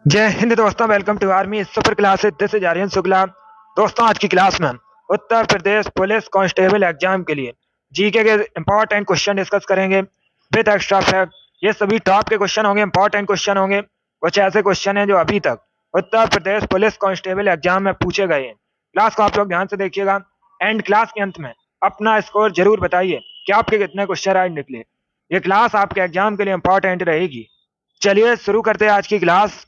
जय हिंद दोस्तों, welcome to army super classes. This is Aryan Shukla. दोस्तों, आज की क्लास में हम Uttar Pradesh police constable exam के लिए जीके के इंपॉर्टेंट क्वेश्चन डिस्कस करेंगे विद एक्स्ट्रा फैक्ट। ये सभी टॉप के क्वेश्चन होंगे, इंपॉर्टेंट क्वेश्चन होंगे। कुछ ऐसे क्वेश्चन हैं जो अभी तक उत्तर प्रदेश पुलिस कांस्टेबल एग्जाम में पूछे गए हैं। क्लास को आप लोग ध्यान से देखिएगा एंड क्लास के अंत में अपना स्कोर जरूर बताइए कि आपके कितने क्वेश्चन राइट निकले। ये क्लास आपके एग्जाम के लिए इंपॉर्टेंट रहेगी। चलिए शुरू करते हैं आज की क्लास।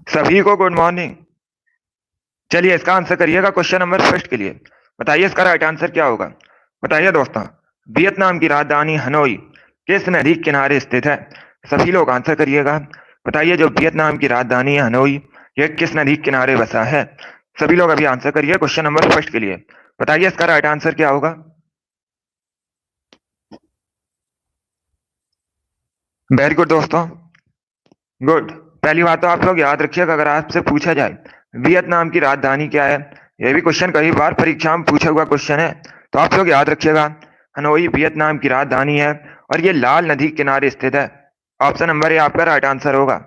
सभी को गुड मॉर्निंग। चलिए इसका आंसर करिएगा क्वेश्चन नंबर फर्स्ट के लिए। बताइए इसका राइट आंसर क्या होगा। बताइए दोस्तों, वियतनाम की राजधानी हनोई किस नदी के किनारे स्थित है। सभी लोग आंसर करिएगा। बताइए जो वियतनाम की राजधानी है हनोई, यह किस नदी के किनारे बसा है। सभी लोग अभी आंसर करिए क्वेश्चन नंबर फर्स्ट के लिए। बताइए इसका राइट आंसर क्या होगा। वेरी गुड दोस्तों, गुड। पहली बात तो आप लोग याद रखिएगा, अगर आपसे पूछा जाए वियतनाम की राजधानी क्या है, यह भी क्वेश्चन कई बार परीक्षा में पूछा हुआ क्वेश्चन है, तो आप लोग याद रखिएगा हनोई वियतनाम की राजधानी है और ये लाल नदी के किनारे स्थित है। ऑप्शन नंबर ए आपका राइट आंसर होगा।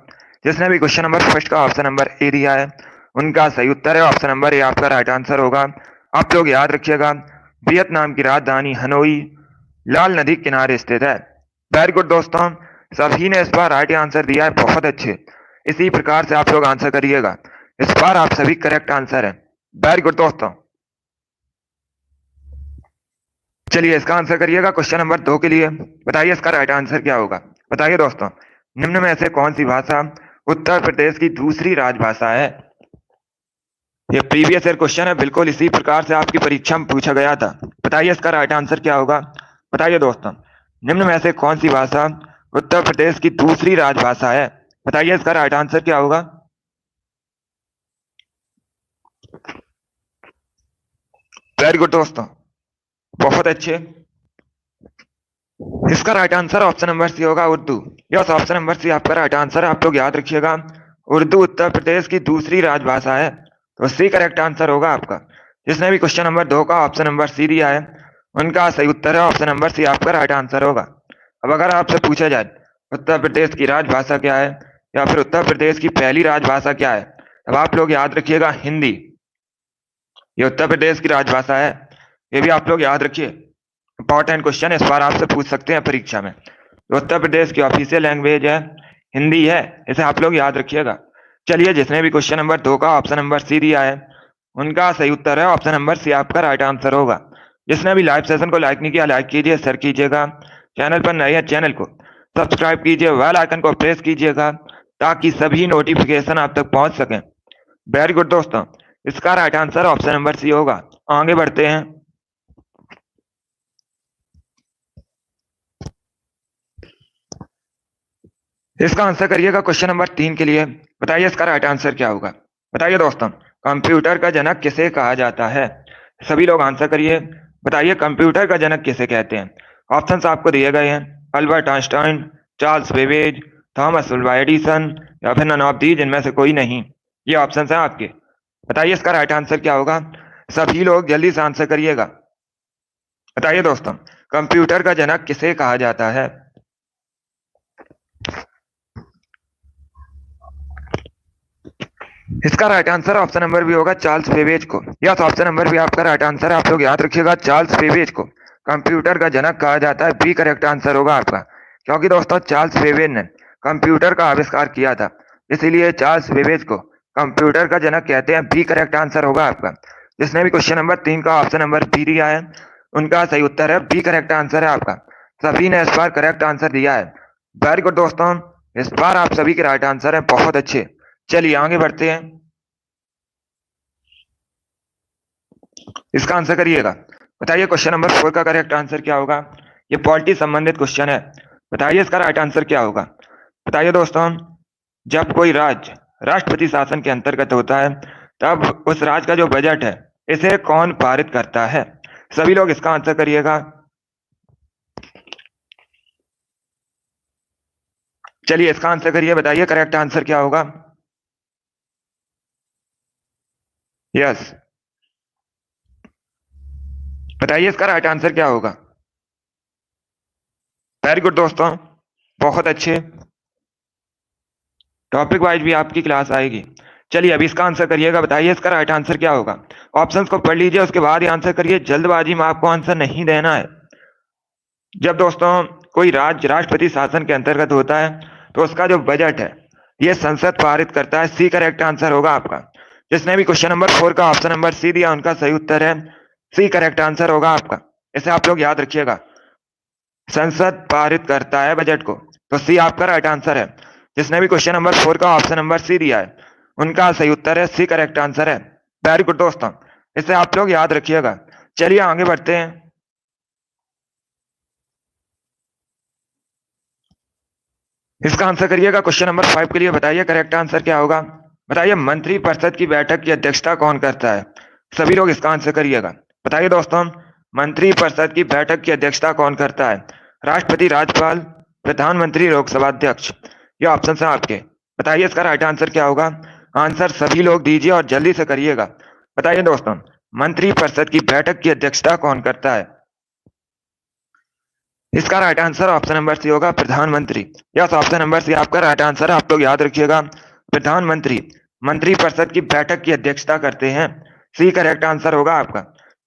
जिसने भी क्वेश्चन नंबर फर्स्ट का ऑप्शन नंबर ए दिया है उनका सही उत्तर है ऑप्शन नंबर ए आपका राइट आंसर होगा। आप लोग याद रखिएगा वियतनाम की राजधानी हनोई लाल नदी के किनारे स्थित है। वेरी गुड दोस्तों, सभी ने इस बार राइट आंसर दिया है, बहुत अच्छे। इसी प्रकार से आप लोग आंसर करिएगा, इस बार आप सभी करेक्ट आंसर है। वेरी गुड दोस्तों। चलिए इसका आंसर करिएगा क्वेश्चन नंबर 2 के लिए। बताइए इसका राइट आंसर क्या होगा। बताइए दोस्तों, निम्न में से कौन सी भाषा उत्तर प्रदेश की दूसरी राजभाषा है। यह प्रीवियस ईयर क्वेश्चन है, बिल्कुल इसी प्रकार से आपकी परीक्षा में पूछा गया था। बताइए इसका राइट आंसर क्या होगा। बताइए दोस्तों, निम्न में से कौन सी भाषा उत्तर प्रदेश की दूसरी राजभाषा है। बताइए इसका राइट आंसर क्या होगा। वेरी गुड दोस्तों, बहुत अच्छे। इसका right answer option number C होगा, Urdu. Yes, option number C आपका राइट आंसर है। आप लोग याद रखिएगा उर्दू उत्तर प्रदेश की दूसरी राजभाषा है, तो सी करेक्ट आंसर होगा आपका। जिसने भी क्वेश्चन नंबर 2 का ऑप्शन नंबर सी दिया है उनका सही उत्तर है ऑप्शन नंबर सी आपका राइट आंसर होगा। अब अगर आपसे पूछा जाए उत्तर प्रदेश की राजभाषा क्या है या फिर उत्तर प्रदेश की पहली राजभाषा क्या है, तब आप लोग याद रखिएगा हिंदी। ये उत्तर प्रदेश की राजभाषा है, ये भी आप लोग याद रखिए। इंपॉर्टेंट क्वेश्चन इस बार आपसे पूछ सकते हैं परीक्षा में। तो उत्तर प्रदेश की ऑफिशियल लैंग्वेज है हिंदी है, इसे आप लोग याद रखिएगा। चलिए जिसने भी क्वेश्चन नंबर 2 का ऑप्शन नंबर सी दिया है उनका सही उत्तर है ऑप्शन नंबर सी आपका राइट आंसर होगा। जिसने भी लाइव सेशन को लाइक नहीं किया, लाइक कीजिए, शेयर कीजिएगा। चैनल पर नए हैं, चैनल को सब्सक्राइब कीजिए, बेल आइकन को प्रेस कीजिएगा ताकि सभी नोटिफिकेशन आप तक पहुंच सके। वेरी गुड दोस्तों, इसका right answer option number C होगा। आगे बढ़ते हैं। इसका आंसर करिएगा क्वेश्चन नंबर 3 के लिए। बताइए इसका राइट आंसर क्या होगा। बताइए दोस्तों, कंप्यूटर का जनक किसे कहा जाता है। सभी लोग आंसर करिए। बताइए कंप्यूटर का जनक किसे कहते हैं। ऑप्शंस आपको दिए गए हैं, Albert Einstein, Charles Babbage, Thomas Alva Edison या फिर नन ऑफ दीज, इनमें से कोई नहीं। ये ऑप्शंस हैं आपके। बताइए इसका राइट आंसर क्या होगा। सभी लोग जल्दी से आंसर करिएगा। बताइए दोस्तों, कंप्यूटर का जनक किसे कहा जाता है। इसका right answer option number B होगा चार्ल्स बेबेज को। यस, ऑप्शन नंबर भी आपका राइट आंसर है। आप लोग याद रखिएगा चार्ल्स बेबेज को कंप्यूटर का जनक कहा जाता है। बी करेक्ट आंसर होगा आपका, क्योंकि दोस्तों चार्ल्स बेबेज ने कंप्यूटर का आविष्कार किया था, इसीलिए चार्ल्स बेबेज को कंप्यूटर का जनक कहते हैं। बी करेक्ट आंसर होगा आपका। जिसने भी क्वेश्चन नंबर 3 का ऑप्शन नंबर बी दिया है उनका सही उत्तर है बी करेक्ट आंसर है आपका। सभी ने इस बार करेक्ट आंसर दिया है। वेरी गुड दोस्तों, इस बार आप सभी के राइट आंसर है, बहुत अच्छे। चलिए आगे बढ़ते हैं। इसका आंसर करिएगा। बताइए क्वेश्चन नंबर 4 का करेक्ट आंसर क्या होगा। ये पॉलिटी संबंधित क्वेश्चन है। बताइए इसका राइट आंसर क्या होगा। बताइए दोस्तों, जब कोई राज्य राष्ट्रपति शासन के अंतर्गत होता है तब उस राज्य का जो बजट है इसे कौन पारित करता है। सभी लोग इसका आंसर करिएगा। चलिए इसका आंसर करिए। बताइए करेक्ट आंसर क्या होगा। यस, बताइए इसका राइट आंसर क्या होगा। वेरी गुड दोस्तों, बहुत अच्छे। टॉपिक वाइज भी आपकी क्लास आएगी। चलिए अभी इसका आंसर करिएगा, बताइए इसका राइट आंसर क्या होगा। ऑप्शंस को पढ़ लीजिए, उसके बाद ही आंसर करिए, जल्दबाजी में आपको आंसर नहीं देना है। जब दोस्तों कोई राज्य राष्ट्रपति शासन के अंतर्गत होता है तो उसका जो बजट है ये संसद पारित करता है। सी करेक्ट आंसर होगा आपका। जिसने भी क्वेश्चन नंबर 4 का ऑप्शन नंबर सी दिया उनका सही उत्तर है सी करेक्ट आंसर होगा आपका। इसे आप लोग याद रखिएगा, संसद पारित करता है बजट को, तो सी आपका राइट आंसर है। जिसने भी क्वेश्चन नंबर 4 का ऑप्शन नंबर सी दिया है उनका सही उत्तर है सी करेक्ट आंसर है। वेरी गुड दोस्तों, इसे आप लोग याद रखिएगा। चलिए आगे बढ़ते हैं। इसका आंसर करिएगा क्वेश्चन नंबर 5 के लिए, बताइए करेक्ट आंसर क्या होगा। बताइए मंत्रिपरिषद की बैठक की अध्यक्षता कौन करता है। सभी लोग इसका आंसर करिएगा। बताइए दोस्तों, मंत्रिपरिषद की बैठक की अध्यक्षता कौन करता है। राष्ट्रपति, राज्यपाल, प्रधानमंत्री, लोकसभा अध्यक्ष। ये ऑप्शन है आपके। बताइए इसका राइट आंसर क्या होगा। आंसर सभी लोग दीजिए और जल्दी से करिएगा। बताइए दोस्तों, मंत्रिपरिषद की बैठक की अध्यक्षता कौन करता है। इसका right answer option number C होगा, प्रधानमंत्री। यस, ऑप्शन नंबर सी आपका राइट आंसर है। आप लोग याद रखिएगा, प्रधानमंत्री मंत्रिपरिषद की बैठक की अध्यक्षता करते हैं। सी करेक्ट आंसर होगा आपका।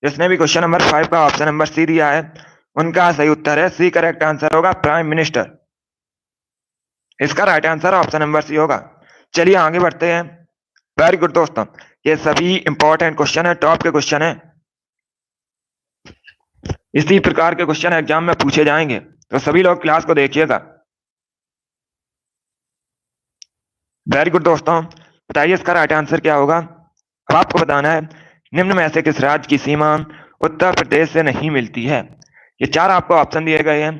जिसने भी क्वेश्चन नंबर 5 का ऑप्शन नंबर सी दिया है उनका सही उत्तर है सी करेक्ट आंसर होगा, प्राइम मिनिस्टर। इसका right answer option number C होगा। चलिए आगे बढ़ते हैं। वेरी गुड दोस्तों, ये सभी इंपॉर्टेंट क्वेश्चन है, टॉप के क्वेश्चन है। इसी प्रकार के क्वेश्चन एग्जाम में पूछे जाएंगे, तो सभी लोग क्लास को देखिएगा। वेरी गुड दोस्तों, बताइए इसका राइट आंसर क्या होगा। अब आपको बताना है निम्न में से किस राज्य की सीमा उत्तर प्रदेश से नहीं मिलती है। ये 4 आपको ऑप्शन दिए गए हैं।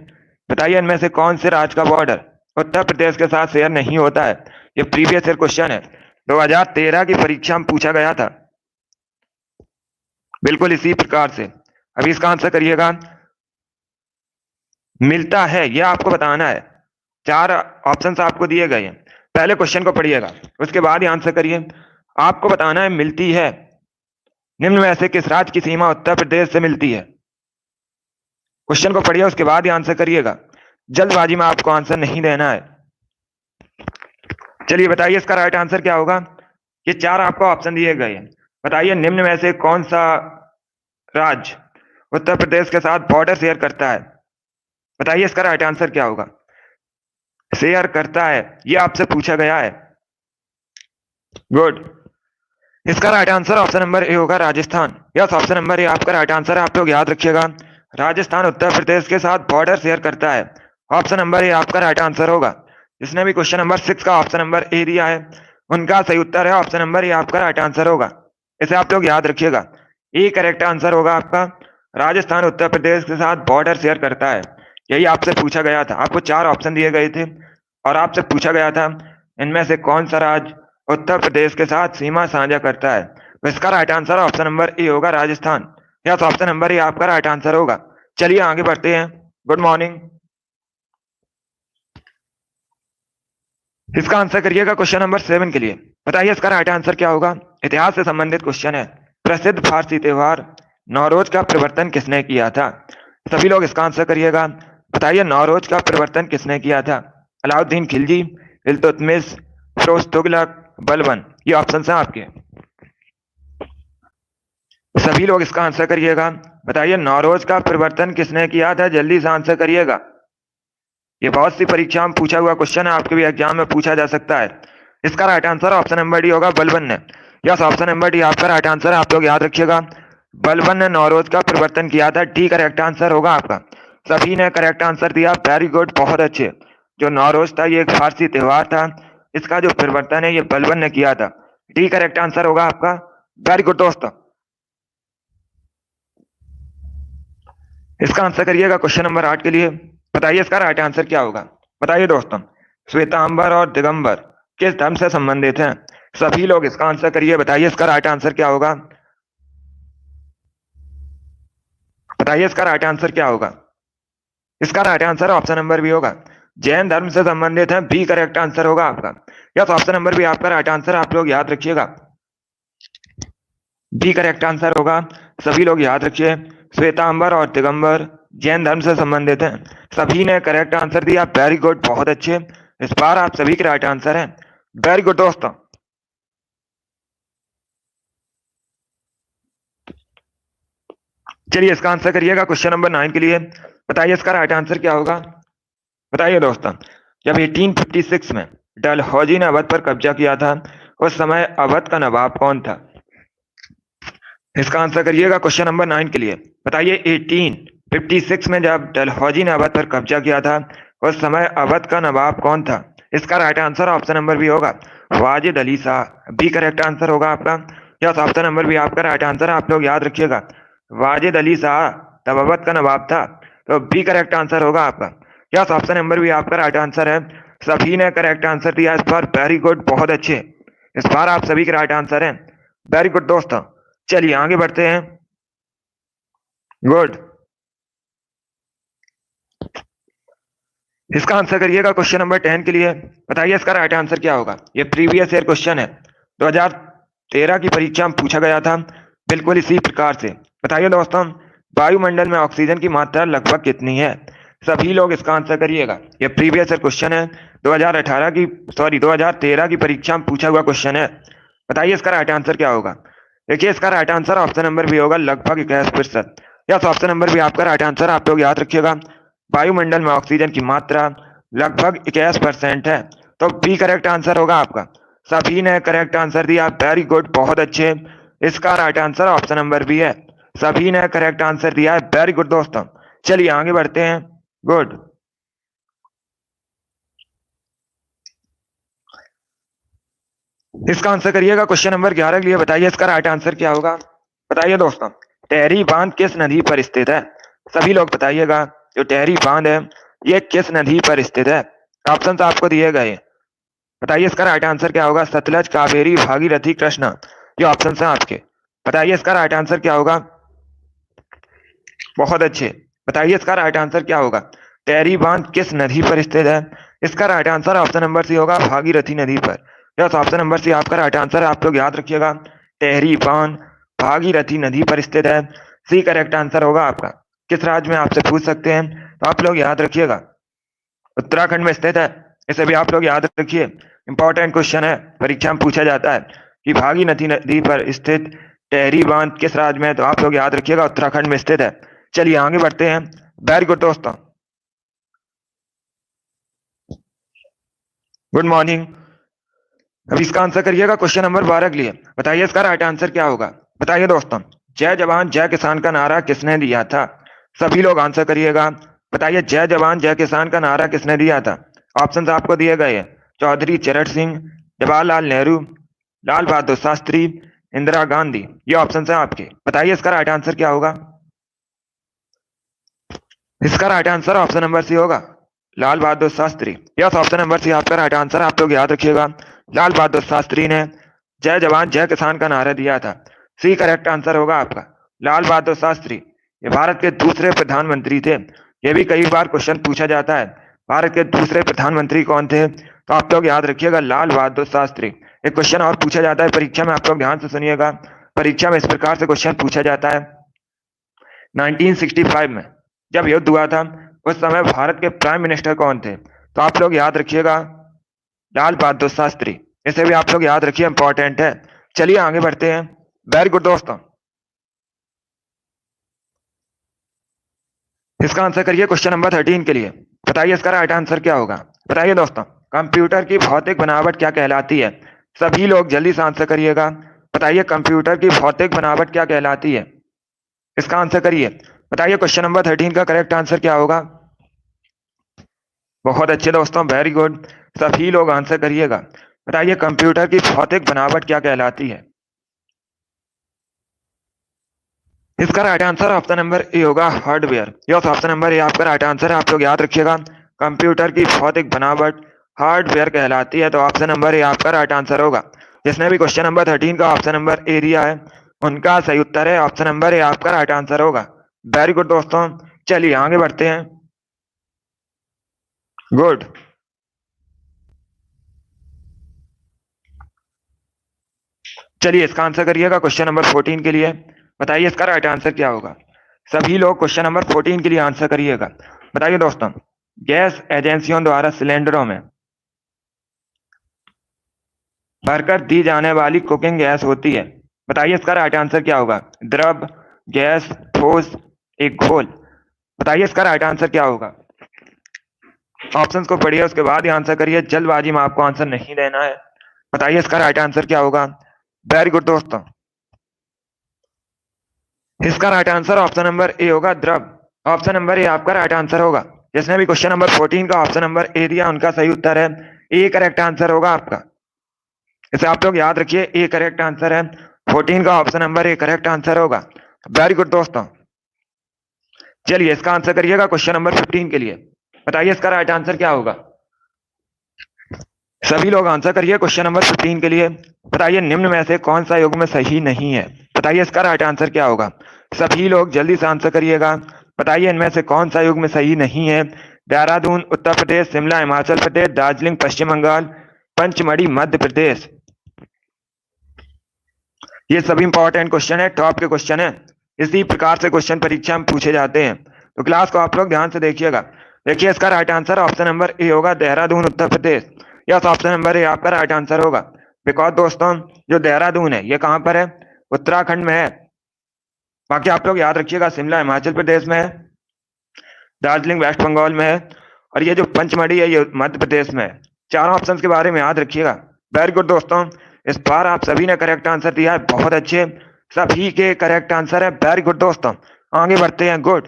बताइए इनमें से कौन से राज्य का बॉर्डर उत्तर प्रदेश के साथ शेयर नहीं होता है। ये प्रीवियस ईयर क्वेश्चन है, 2013 की परीक्षा में पूछा गया था, बिल्कुल इसी प्रकार से। अभी इसका आंसर करिएगा। मिलता है यह आपको बताना है। 4 ऑप्शंस आपको दिए गए हैं, पहले क्वेश्चन को पढ़िएगा उसके बाद ही आंसर करिए। आपको बताना है मिलती है निम्न में से किस राज्य की सीमा उत्तर प्रदेश से मिलती है। क्वेश्चन को पढ़िए उसके बाद ही आंसर करिएगा, जल्दबाजी में आपको आंसर नहीं देना है। चलिए बताइए इसका राइट आंसर क्या होगा। ये 4 आपको ऑप्शन दिए गए हैं। बताइए निम्न में से कौन सा राज्य उत्तर प्रदेश के साथ बॉर्डर शेयर करता है। बताइए इसका राइट आंसर क्या होगा। शेयर करता है ये आपसे पूछा गया है। गुड, इसका right answer option number A होगा, Rajasthan. Yes, option number A आपका राइट आंसर है। आप लोग याद रखिएगा, राजस्थान उत्तर प्रदेश के साथ बॉर्डर शेयर करता है। ऑप्शन नंबर ए आपका राइट आंसर होगा। जिसने भी क्वेश्चन नंबर 6 का ऑप्शन नंबर ए दिया है उनका सही उत्तर है ऑप्शन नंबर ए आपका राइट आंसर होगा। इसे आप लोग याद रखिएगा, ए करेक्ट आंसर होगा आपका। राजस्थान उत्तर प्रदेश के साथ बॉर्डर शेयर करता है, यही आपसे पूछा गया था। आपको 4 ऑप्शन दिए गए थे और आपसे पूछा गया था इनमें से कौन सा राज्य उत्तर प्रदेश के साथ सीमा साझा करता है। तो इसका right answer option number A होगा, Rajasthan. Yes, option number A आपका राइट आंसर होगा। चलिए आगे बढ़ते हैं। Good morning. इसका आंसर करिएगा क्वेश्चन नंबर 7 के लिए। बताइए इसका राइट आंसर क्या होगा। इतिहास से संबंधित क्वेश्चन है। प्रसिद्ध फारसी त्योहार नौरोज का प्रवर्तन किसने किया था। सभी लोग इसका आंसर करिएगा। बताइए नौरोज का प्रवर्तन किसने किया था। अलाउद्दीन खिलजी, इल्तुतमिश, फिरोज तुगलक, बलबन। ये ऑप्शन है आपके। सभी लोग इसका आंसर करिएगा। बताइए नौरोज का प्रवर्तन किसने किया था, जल्दी से आंसर करिएगा। ये बहुत सी परीक्षा में पूछा हुआ क्वेश्चन है, आपके भी एग्जाम में पूछा जा सकता है। इसका right answer option number D होगा, बलबन ने। यस, ऑप्शन नंबर डी आपका राइट आंसर है। आप लोग याद रखिएगा, बलबन ने नौरोज का प्रवर्तन किया था। डी करेक्ट आंसर होगा आपका। सभी ने करेक्ट आंसर दिया, वेरी गुड, बहुत अच्छे। जो नौरोज था ये एक फारसी त्योहार था, इसका जो प्रवर्तन है ये बलबन ने किया था। डी करेक्ट आंसर होगा आपका। वेरी गुड दोस्तों, इसका आंसर करिएगा क्वेश्चन नंबर 8 के लिए। बताइए इसका राइट आंसर क्या होगा। बताइए दोस्तों, श्वेतांबर और दिगंबर किस धर्म से संबंधित हैं। सभी लोग इसका आंसर करिए। बताइए इसका राइट आंसर क्या होगा। बताइए इसका राइट आंसर क्या होगा। इसका right answer option number B होगा, जैन धर्म से संबंधित है। बी करेक्ट आंसर होगा आपका। यस, ऑप्शन नंबर बी आपका राइट आंसर। आप लोग याद रखिएगा, बी करेक्ट आंसर होगा। सभी लोग याद रखिए, श्वेतांबर और दिगंबर जैन धर्म से संबंधित हैं। सभी ने करेक्ट आंसर दिया, वेरी गुड, बहुत अच्छे। इस बार आप सभी के राइट आंसर है, वेरी गुड दोस्तों। चलिए इसका आंसर करिएगा क्वेश्चन नंबर 9 के लिए। बताइए इसका राइट आंसर क्या होगा। बताइए दोस्तों, जब 1856 में डलहौजी ने अवध पर कब्जा किया था, उस समय अवध का नवाब कौन था। इसका आंसर करिएगा क्वेश्चन नंबर 9 के लिए। बताइए 1856 में जब डलहौजी ने अवध पर कब्जा किया था, उस समय अवध का नवाब कौन था। इसका right answer option number B होगा, Wajid Ali Shah. B correct answer होगा आपका। यस, ऑप्शन नंबर बी आपका राइट आंसर है, आप लोग याद रखिएगा, वाजिद अली शाह तब अवध का नवाब था, तो बी करेक्ट आंसर होगा आपका। यस, ऑप्शन नंबर बी आपका राइट आंसर है। सभी ने करेक्ट आंसर दिया इस बार, वेरी गुड, बहुत अच्छे। इस बार आप सभी के राइट आंसर है, वेरी गुड दोस्तों। चलिए आगे बढ़ते हैं, गुड। इसका आंसर करिएगा क्वेश्चन नंबर 10 के लिए। बताइए इसका राइट आंसर क्या होगा। ये प्रीवियस ईयर क्वेश्चन है, 2013 की परीक्षा में पूछा गया था, बिल्कुल इसी प्रकार से। बताइए दोस्तों, वायुमंडल में ऑक्सीजन की मात्रा लगभग कितनी है। सभी लोग इसका आंसर करिएगा, ये प्रीवियस ईयर क्वेश्चन है, 2013 की परीक्षा में पूछा हुआ क्वेश्चन है। बताइए इसका राइट आंसर क्या होगा। देखिए इसका right answer option number B होगा, लगभग 21%। यस, ऑप्शन नंबर बी आपका राइट आंसर, आप लोग याद रखिएगा, वायुमंडल में ऑक्सीजन की मात्रा लगभग 21% है, तो बी करेक्ट आंसर होगा आपका। सभी ने करेक्ट आंसर दिया, वेरी गुड, बहुत अच्छे। इसका right answer option number B है, सभी ने करेक्ट आंसर दिया है, वेरी गुड दोस्तों। चलिए आगे बढ़ते हैं, गुड। इसका आंसर करिएगा क्वेश्चन नंबर 11 के लिए। बताइए इसका राइट आंसर क्या होगा। बताइए दोस्तों, टेहरी बांध किस नदी पर स्थित है। सभी लोग बताइएगा, जो टेहरी बांध है ये किस नदी पर स्थित है। ऑप्शन आपको दिए गए, बताइए इसका राइट आंसर क्या होगा। सतलज, कावेरी, भागीरथी, कृष्णा, ये ऑप्शन है आपके। बताइए इसका राइट आंसर क्या होगा, बहुत अच्छे। बताइए इसका राइट आंसर क्या होगा। टेहरी बांध किस नदी पर स्थित है। इसका right answer option number C होगा, भागीरथी नदी पर। यस, ऑप्शन नंबर सी आपका राइट आंसर है, आप लोग याद रखिएगा, टेहरी बांध भागीरथी नदी पर स्थित है। सी करेक्ट आंसर होगा आपका। किस राज्य में आपसे पूछ सकते हैं, तो आप लोग याद रखिएगा, उत्तराखंड में स्थित है। इसे भी आप लोग याद रखिए, इंपॉर्टेंट क्वेश्चन है, परीक्षा में पूछा जाता है कि भागीरथी नदी पर स्थित टेहरी बांध किस राज्य में है, तो आप लोग याद रखिएगा, उत्तराखंड में स्थित है। चलिए आगे बढ़ते हैं, वेरी गुड दोस्तों, गुड मॉर्निंग। अब इसका आंसर करिएगा क्वेश्चन नंबर 12 के लिए। बताइए इसका राइट आंसर क्या होगा। बताइए दोस्तों, जय जवान जय किसान का नारा किसने दिया था। सभी लोग आंसर करिएगा। बताइए जय जवान जय किसान का नारा किसने दिया था। ऑप्शन आपको दिए गए हैं, चौधरी चरण सिंह, जवाहरलाल नेहरू, लाल बहादुर शास्त्री, इंदिरा गांधी, ये ऑप्शन है आपके। बताइए इसका राइट आंसर क्या होगा। इसका right answer option number C होगा, Lal Bahadur Shastri. Yes, option number C आपका राइट आंसर, आप लोग याद रखिएगा, लाल बहादुर शास्त्री ने जय जवान जय किसान का नारा दिया था। सी करेक्ट आंसर होगा आपका, लाल बहादुर शास्त्री। ये भारत के दूसरे प्रधानमंत्री थे। ये भी कई बार क्वेश्चन पूछा जाता है, भारत के दूसरे प्रधानमंत्री कौन थे, तो आप लोग याद रखिएगा, लाल बहादुर शास्त्री। एक क्वेश्चन और पूछा जाता है परीक्षा में, आप लोग ध्यान से सुनिएगा, परीक्षा में इस प्रकार से क्वेश्चन पूछा जाता है, 1965 में जब युद्ध हुआ था, उस समय भारत के प्राइम मिनिस्टर कौन थे, तो आप लोग याद रखिएगा, लाल बहादुर शास्त्री। इसे भी आप लोग याद रखिए, इंपॉर्टेंट है। चलिए आगे बढ़ते हैं, वेरी गुड दोस्तों। इसका आंसर करिए क्वेश्चन नंबर 13 के लिए। बताइए इसका राइट आंसर क्या होगा। बताइए दोस्तों, कंप्यूटर की भौतिक बनावट क्या कहलाती है। सभी लोग जल्दी से आंसर करिएगा। बताइए कंप्यूटर की भौतिक बनावट क्या कहलाती है, इसका आंसर करिए। बताइए क्वेश्चन नंबर 13 का करेक्ट आंसर क्या होगा। बहुत अच्छे दोस्तों, वेरी गुड, सभी लोग आंसर करिएगा। बताइए कंप्यूटर की भौतिक बनावट क्या कहलाती है। इसका right answer option number A होगा, hardware. Yes, option number A आपका राइट आंसर है, आप लोग याद रखिएगा, कंप्यूटर की भौतिक बनावट हार्डवेयर कहलाती है, तो ऑप्शन नंबर ए आपका राइट आंसर होगा। जिसने भी क्वेश्चन नंबर 13 का ऑप्शन नंबर ए दिया है, उनका सही उत्तर है ऑप्शन नंबर ए आपका राइट आंसर होगा। वेरी गुड दोस्तों, चलिए आगे बढ़ते हैं, गुड। चलिए इसका आंसर करिएगा क्वेश्चन नंबर 14 के लिए। बताइए इसका राइट आंसर क्या होगा। सभी लोग क्वेश्चन नंबर 14 के लिए आंसर करिएगा। बताइए दोस्तों, गैस एजेंसियों द्वारा सिलेंडरों में भरकर दी जाने वाली कुकिंग गैस होती है। बताइए इसका राइट आंसर क्या होगा? द्रव, गैस, ठोस, एक घोल। बताइए इसका राइट आंसर क्या होगा? ऑप्शंस को पढ़िए, उसके बाद ही आंसर करिए, जल्दबाजी में आपको आंसर नहीं देना है। बताइए इसका राइट आंसर क्या होगा? वेरी गुड दोस्तों, इसका right answer option number A होगा, द्रव। ऑप्शन नंबर ए आपका राइट आंसर होगा। जिसने भी क्वेश्चन नंबर 14 का ऑप्शन नंबर ए दिया, उनका सही उत्तर है ए करेक्ट आंसर होगा आपका। इसे आप लोग याद रखिए, ए करेक्ट आंसर है। 14 का option number A correct answer होगा। वेरी गुड दोस्तों, चलिए इसका आंसर करिएगा क्वेश्चन नंबर 15 के लिए। बताइए इसका राइट आंसर क्या होगा? सभी लोग आंसर करिए क्वेश्चन नंबर 15 के लिए। बताइए निम्न में से कौन सा युग्म सही नहीं है? बताइए इसका राइट आंसर क्या होगा? सभी लोग जल्दी से आंसर करिएगा। बताइए इनमें से कौन सा युग्म सही नहीं है? देहरादून उत्तर प्रदेश, शिमला हिमाचल प्रदेश, दार्जिलिंग पश्चिम बंगाल, पंचमढ़ी मध्य प्रदेश। ये सभी इंपॉर्टेंट क्वेश्चन है, टॉप के क्वेश्चन है। इसी प्रकार से क्वेश्चन परीक्षा में पूछे जाते हैं, तो क्लास को आप लोग ध्यान से देखिएगा। देखिए इसका right answer option number A होगा, देहरादून उत्तर Pradesh. Yes, option number A आपका राइट आंसर होगा। बिकॉज दोस्तों, जो देहरादून है ये कहाँ पर है? उत्तराखंड में है। बाकी आप लोग याद रखिएगा, शिमला हिमाचल प्रदेश में है, दार्जिलिंग वेस्ट बंगाल में है, और ये जो पंचमढ़ी है ये मध्य प्रदेश में है। चारों ऑप्शन के बारे में याद रखिएगा। वेरी गुड दोस्तों, इस बार आप सभी ने करेक्ट आंसर दिया है, बहुत अच्छे, सभी के करेक्ट आंसर है। वेरी गुड दोस्तों, आगे बढ़ते हैं। गुड,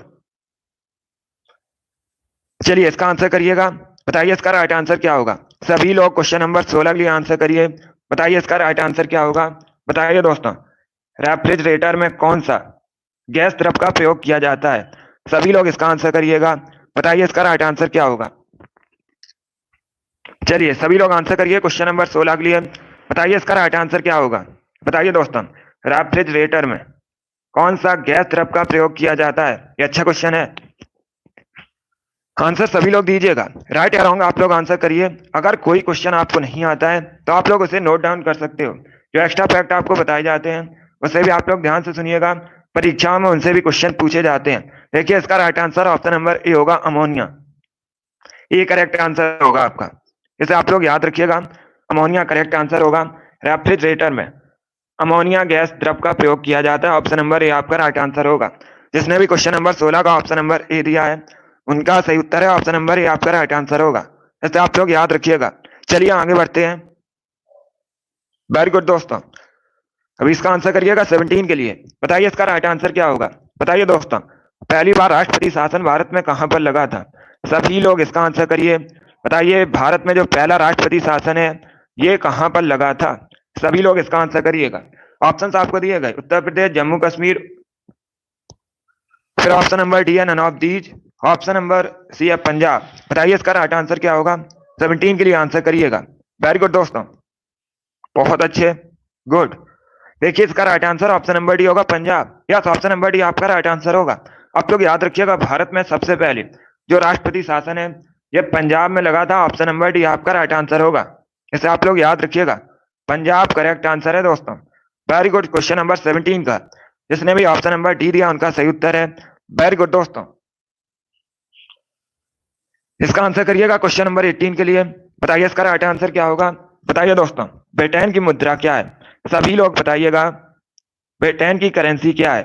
चलिए इसका आंसर करिएगा। बताइए इसका राइट आंसर क्या होगा? सभी लोग क्वेश्चन नंबर 16 के लिए आंसर करिए। बताइए इसका राइट आंसर क्या होगा? बताइए दोस्तों, रेफ्रिजरेटर में कौन सा गैस द्रव का प्रयोग किया जाता है? सभी लोग इसका आंसर करिएगा। बताइए इसका राइट आंसर क्या होगा? चलिए सभी लोग आंसर करिए क्वेश्चन नंबर 16 के लिए। बताइए इसका राइट आंसर क्या होगा? बताइए दोस्तों, रेफ्रिजरेटर में कौन सा गैस द्रव का प्रयोग किया जाता है? ये अच्छा क्वेश्चन है, आंसर सभी लोग दीजिएगा। राइट या रॉन्ग आप लोग आंसर करिए। अगर कोई क्वेश्चन आपको नहीं आता है तो आप लोग उसे नोट डाउन कर सकते हो। जो एक्स्ट्रा फैक्ट आपको बताए जाते हैं उसे भी आप लोग ध्यान से सुनिएगा, परीक्षाओं में उनसे भी क्वेश्चन पूछे जाते हैं। देखिए इसका right answer option number A होगा, अमोनिया। ये करेक्ट आंसर होगा आपका, इसे आप लोग याद रखिएगा, अमोनिया करेक्ट आंसर होगा। रेफ्रिजरेटर में अमोनिया गैस द्रव का प्रयोग किया जाता है, ऑप्शन नंबर ए आपका राइट आंसर होगा। जिसने भी क्वेश्चन नंबर 16 का ऑप्शन नंबर ए दिया है उनका सही उत्तर है ऑप्शन नंबर ए आपका राइट आंसर होगा, इसे आप लोग याद रखिएगा। चलिए आगे बढ़ते हैं। वेरी गुड दोस्तों, अभी इसका आंसर करिएगा 17 के लिए। बताइए इसका राइट आंसर क्या होगा? बताइए दोस्तों, पहली बार राष्ट्रपति शासन भारत में कहां पर लगा था? सभी लोग इसका आंसर करिए। बताइए भारत में जो पहला राष्ट्रपति शासन है ये कहां पर लगा था? सभी लोग इसका आंसर करिएगा। ऑप्शंस आपको दिए गए, उत्तर प्रदेश, जम्मू कश्मीर, फिर ऑप्शन नंबर डी है none of these, option number C है पंजाब। बताइए इसका राइट आंसर क्या होगा? 17 के लिए आंसर करिएगा। वेरी गुड दोस्तों, बहुत अच्छे, गुड। देखिए इसका right answer option number D होगा, Punjab. Yes, option number D आपका राइट आंसर होगा। आप लोग याद रखिएगा, भारत में सबसे पहले जो राष्ट्रपति शासन है ये पंजाब में लगा था, ऑप्शन नंबर डी आपका राइट आंसर होगा, इसे आप लोग याद रखिएगा। पंजाब करेक्ट आंसर है दोस्तों। वेरी गुड, क्वेश्चन नंबर 17 का जिसने भी ऑप्शन नंबर डी दिया उनका सही उत्तर है। वेरी गुड दोस्तों, इसका आंसर करिएगा क्वेश्चन नंबर 18 के लिए। बताइए इसका राइट आंसर क्या होगा? बताइए दोस्तों, ब्रिटेन की मुद्रा क्या है? सभी लोग बताइएगा, ब्रिटेन की करेंसी क्या है?